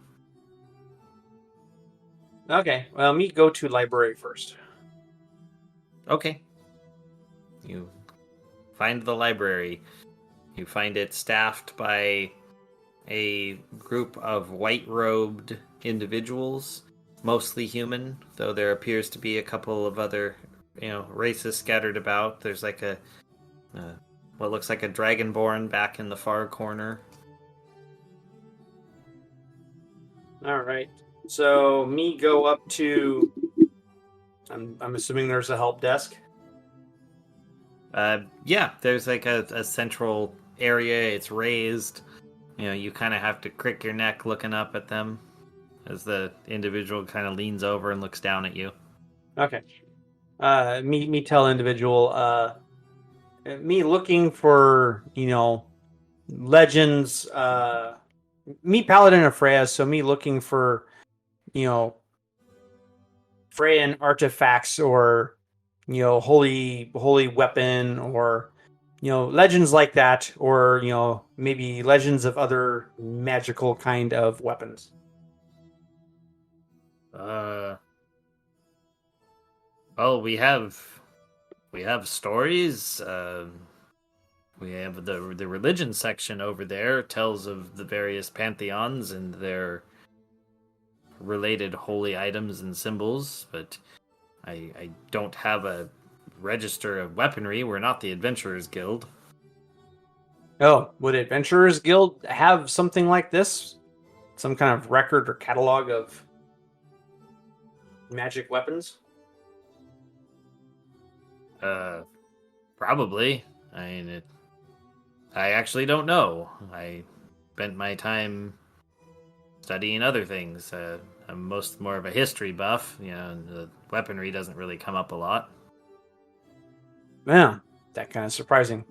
Okay. Well, me go to library first. Okay. You find the library. You find it staffed by a group of white-robed individuals, mostly human, though there appears to be a couple of other, races scattered about. There's like a what looks like a dragonborn back in the far corner. All right. So me go up to. I'm assuming there's a help desk. Yeah, there's like a central area. It's raised. You kind of have to crick your neck looking up at them as the individual kind of leans over and looks down at you. Okay. Me tell individual. Me looking for legends. Me paladin of Freya. So me looking for Freyan artifacts or holy weapon or legends like that, or maybe legends of other magical kind of weapons. Oh, we have stories. We have the religion section over there tells of the various pantheons and their related holy items and symbols, but I don't have a register of weaponry. We're not the Adventurers Guild. Oh, would Adventurers Guild have something like this? Some kind of record or catalog of magic weapons? Probably. I actually don't know. I spent my time studying other things. I'm more of a history buff, and the weaponry doesn't really come up a lot. Yeah, that kind of surprising.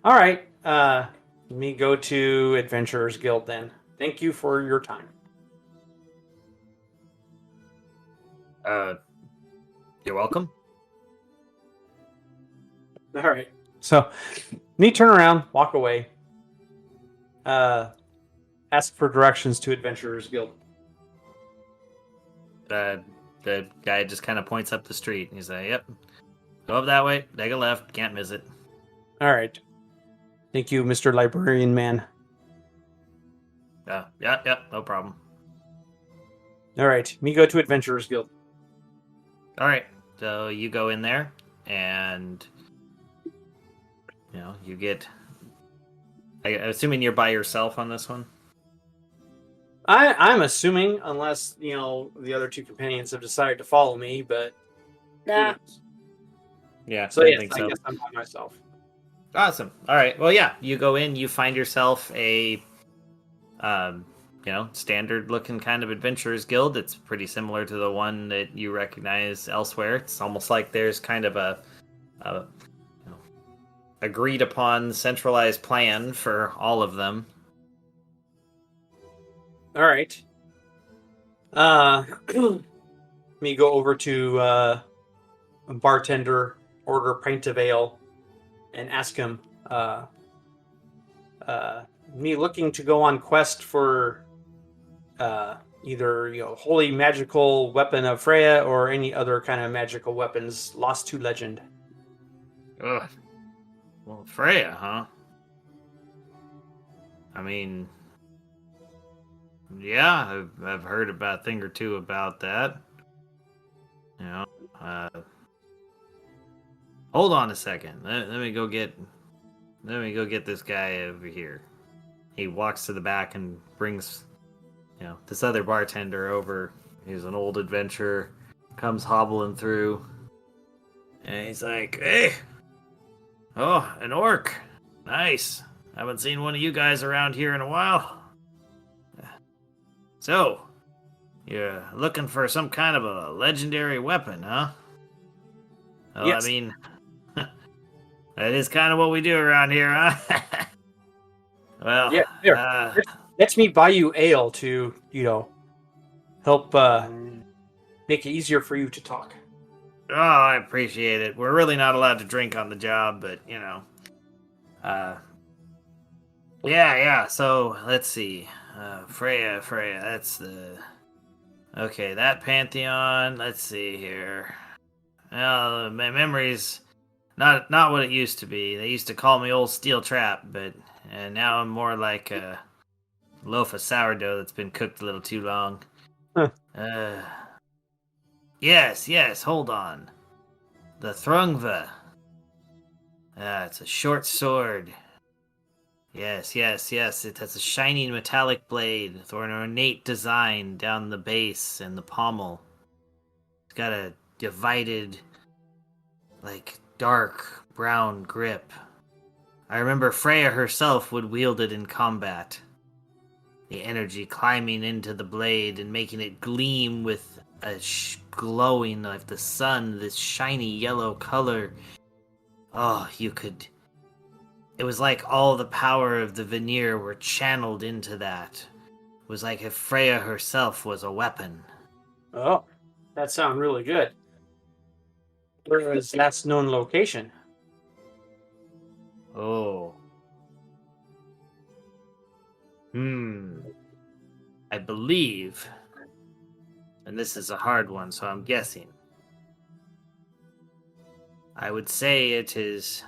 All right, let me go to Adventurers Guild then. Thank you for your time. You're welcome. All right. So, me turn around, walk away. Ask for directions to Adventurers Guild. The guy just kind of points up the street. He's like, "Yep, go up that way. Take a left. Can't miss it." All right. Thank you, Mr. Librarian Man. Yeah, no problem. All right. Me go to Adventurers Guild. All right, so you go in there, and you get. I'm assuming you're by yourself on this one. I'm assuming, unless the other two companions have decided to follow me, but Nah. Yeah, so yes, think I so. guess I'm by myself. Awesome. All right. Well, yeah, you go in, you find yourself a, standard looking kind of adventurers guild. It's pretty similar to the one that you recognize elsewhere. It's almost like there's kind of a agreed upon centralized plan for all of them. All right. Me go over to a bartender, order a pint of ale, and ask him. Me looking to go on quest for either holy magical weapon of Freya or any other kind of magical weapons lost to legend. Ugh. Well, Freya, huh? I mean, yeah, I've heard about a thing or two about that. Hold on a second. Let me go get this guy over here. He walks to the back and brings, this other bartender over. He's an old adventurer, comes hobbling through, and he's like, "Hey, oh, an orc, nice. Haven't seen one of you guys around here in a while. So, You're looking for some kind of a legendary weapon, huh? Well, Yes. I mean, that is kind of what we do around here, huh? Well, Yeah, here. Let me buy you ale to, help make it easier for you to talk. oh, I appreciate it. We're really not allowed to drink on the job, but, yeah, so, let's see. Freya, that's the... Okay, that Pantheon, let's see here. Well, my memory's not what it used to be. They used to call me Old Steel Trap, but now I'm more like a loaf of sourdough that's been cooked a little too long. Huh. Yes, hold on. The Thrungva. It's a short sword. Yes. It has a shining metallic blade with an ornate design down the base and the pommel. It's got a divided, dark brown grip. I remember Freya herself would wield it in combat. The energy climbing into the blade and making it gleam with a glowing like the sun, this shiny yellow color. Oh, it was like all the power of the veneer were channeled into that. It was like if Freya herself was a weapon. Oh, that sounds really good. Where is last known location? Oh. I believe, and this is a hard one, so I'm guessing. I would say it is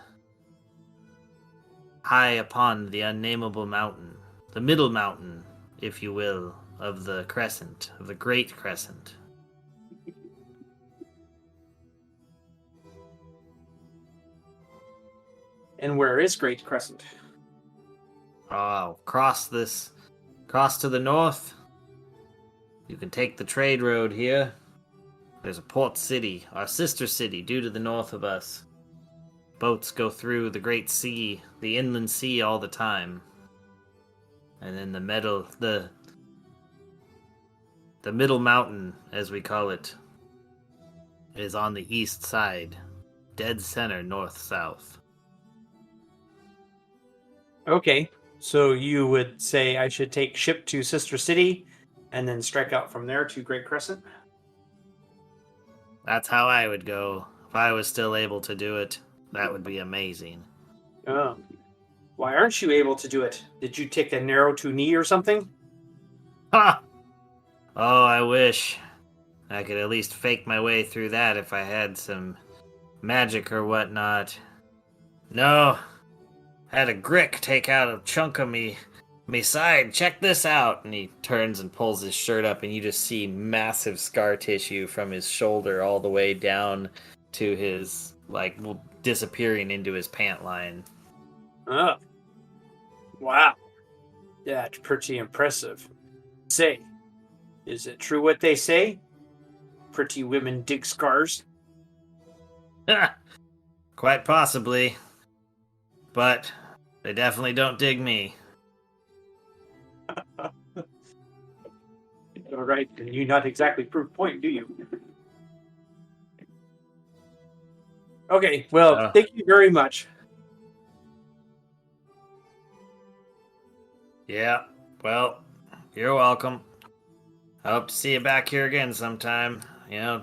high upon the unnameable mountain, the middle mountain, if you will, of the crescent, of the Great Crescent. And where is Great Crescent? Oh, cross to the north. You can take the trade road here. There's a port city, our sister city, due to the north of us. Boats go through the Great Sea, the inland sea, all the time. And then the middle mountain, as we call it, is on the east side, dead center, north-south. Okay, so you would say I should take ship to Sister City and then strike out from there to Great Crescent? That's how I would go. If I was still able to do it, that would be amazing. Oh. Why aren't you able to do it? Did you take a narrow to knee or something? Ha! Oh, I wish. I could at least fake my way through that if I had some magic or whatnot. No. Had a Grick take out a chunk of me side. Check this out. And he turns and pulls his shirt up, and you just see massive scar tissue from his shoulder all the way down to his, disappearing into his pant line. Oh. Wow. That's pretty impressive. Say, is it true what they say? Pretty women dig scars? Quite possibly. But they definitely don't dig me. All right, and you not exactly prove point, do you? Okay, well, thank you very much. Yeah, well, you're welcome. I hope to see you back here again sometime.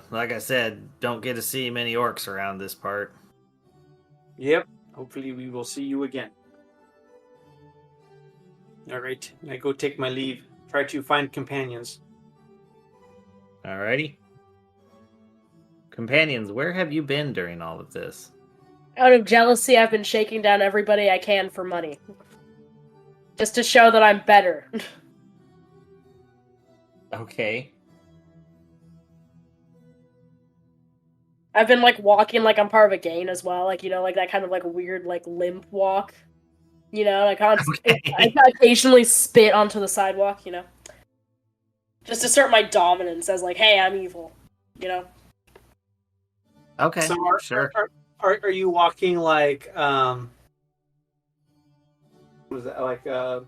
Like I said, don't get to see many orcs around this part. Yep, hopefully we will see you again. All right, I go take my leave. Try to find companions. Alrighty. Companions, where have you been during all of this? Out of jealousy, I've been shaking down everybody I can for money. Just to show that I'm better. Okay. I've been, walking like I'm part of a gang as well. That kind of, weird, limp walk. I occasionally spit onto the sidewalk, Just assert my dominance as, hey, I'm evil, Okay, So sure. Are you walking like what is that,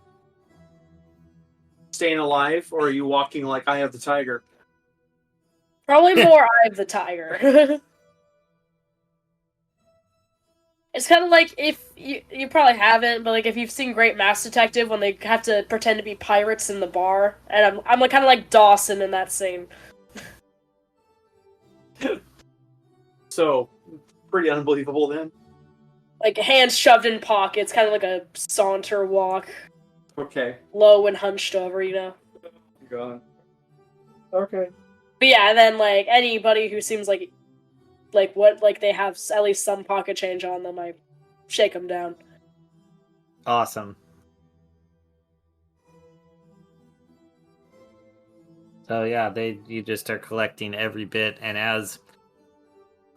staying alive, or are you walking like Eye of the Tiger? Probably more Eye of the Tiger. It's kind of like if you probably haven't, but like if you've seen Great Mass Detective when they have to pretend to be pirates in the bar, and I'm like kind of like Dawson in that scene. So, pretty unbelievable then. Like hands shoved in pockets, kind of like a saunter walk, Okay. low and hunched over, you know. God. Okay. But yeah, and then like anybody who seems like what like they have at least some pocket change on them, I shake them down. Awesome. So yeah, you just are collecting every bit, and as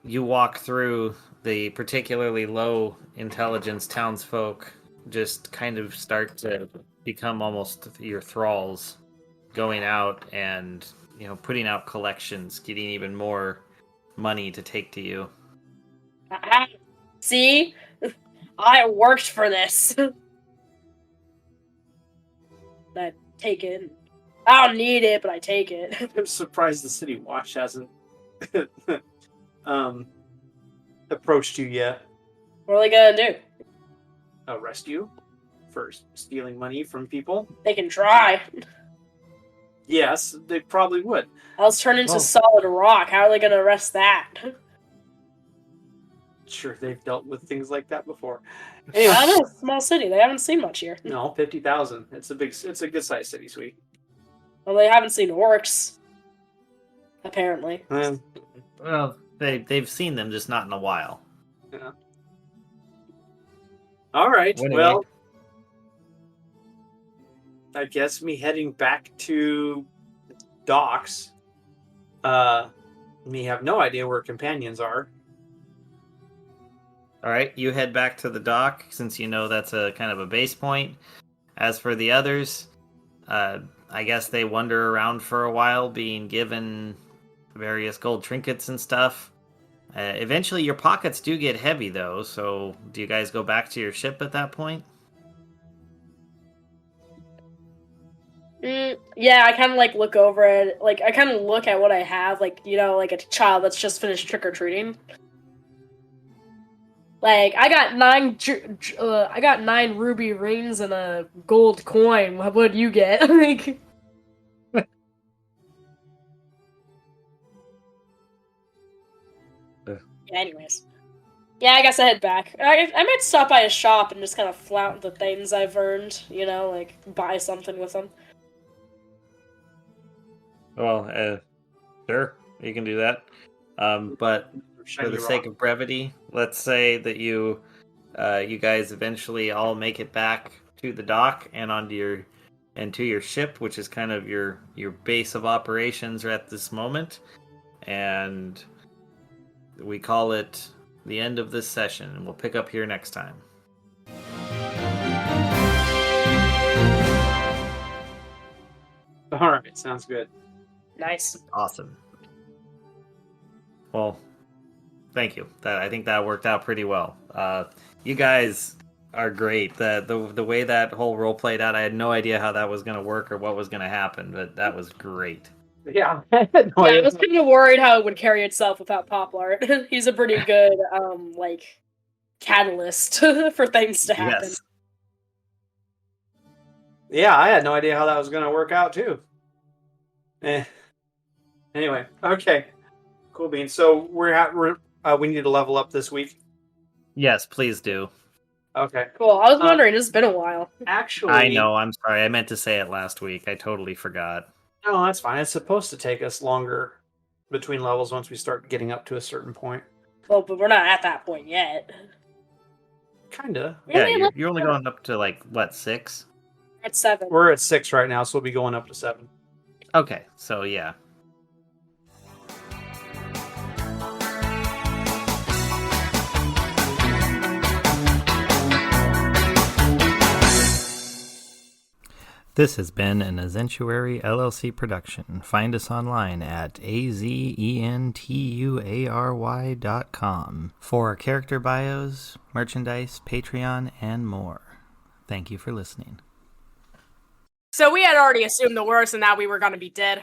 you walk through, the particularly low intelligence townsfolk just kind of start to become almost your thralls, going out and putting out collections, getting even more money to take to you. See, I worked for this. I take it. I don't need it, but I take it. I'm surprised the City Watch hasn't approached you yet. What are they gonna do? Arrest you for stealing money from people? They can try. Yes, they probably would. I was turned into solid rock. How are they gonna arrest that? Sure, they've dealt with things like that before. Anyway, I know, it's a small city. They haven't seen much here. No, 50,000. It's a good sized city, sweet. Well, they haven't seen orcs. Apparently. Well, they've seen them, just not in a while. Yeah. All right. Anyway. Well, I guess me heading back to docks. Me have no idea where companions are. All right, you head back to the dock since you know that's a kind of a base point. As for the others, I guess they wander around for a while, being given various gold trinkets and stuff. Eventually, your pockets do get heavy, though. So, do you guys go back to your ship at that point? Yeah, I kind of like look over it. Like I kind of look at what I have, like like a child that's just finished trick or treating. Like I got 9 ruby rings and a gold coin. What do you get? Like. Anyways. Yeah, I guess I head back. I might stop by a shop and just kind of flout the things I've earned, like buy something with them. Well, sure, you can do that. But for the sake of brevity, let's say that you guys eventually all make it back to the dock and to your ship, which is kind of your base of operations at this moment, and we call it the end of this session, and we'll pick up here next time. All right, sounds good. Nice. Awesome. Well, thank you. I think that worked out pretty well. You guys are great. The way that whole role played out, I had no idea how that was going to work or what was going to happen, but that was great. Yeah. I was kind of worried how it would carry itself without Poplart. He's a pretty good catalyst for things to happen. Yes. Yeah, I had no idea how that was going to work out too. Anyway, okay, cool beans. So we need to level up this week. Yes, please do. Okay, cool. I was wondering. It's been a while. Actually, I know. I'm sorry. I meant to say it last week. I totally forgot. No, that's fine. It's supposed to take us longer between levels once we start getting up to a certain point. Well, but we're not at that point yet. Kinda. Yeah, you're only going up to like what, 6? At 7. We're at 6 right now, so we'll be going up to 7. Okay, so yeah. This has been an Azentuary LLC production. Find us online at azentuary.com for our character bios, merchandise, Patreon, and more. Thank you for listening. So we had already assumed the worst and that we were going to be dead.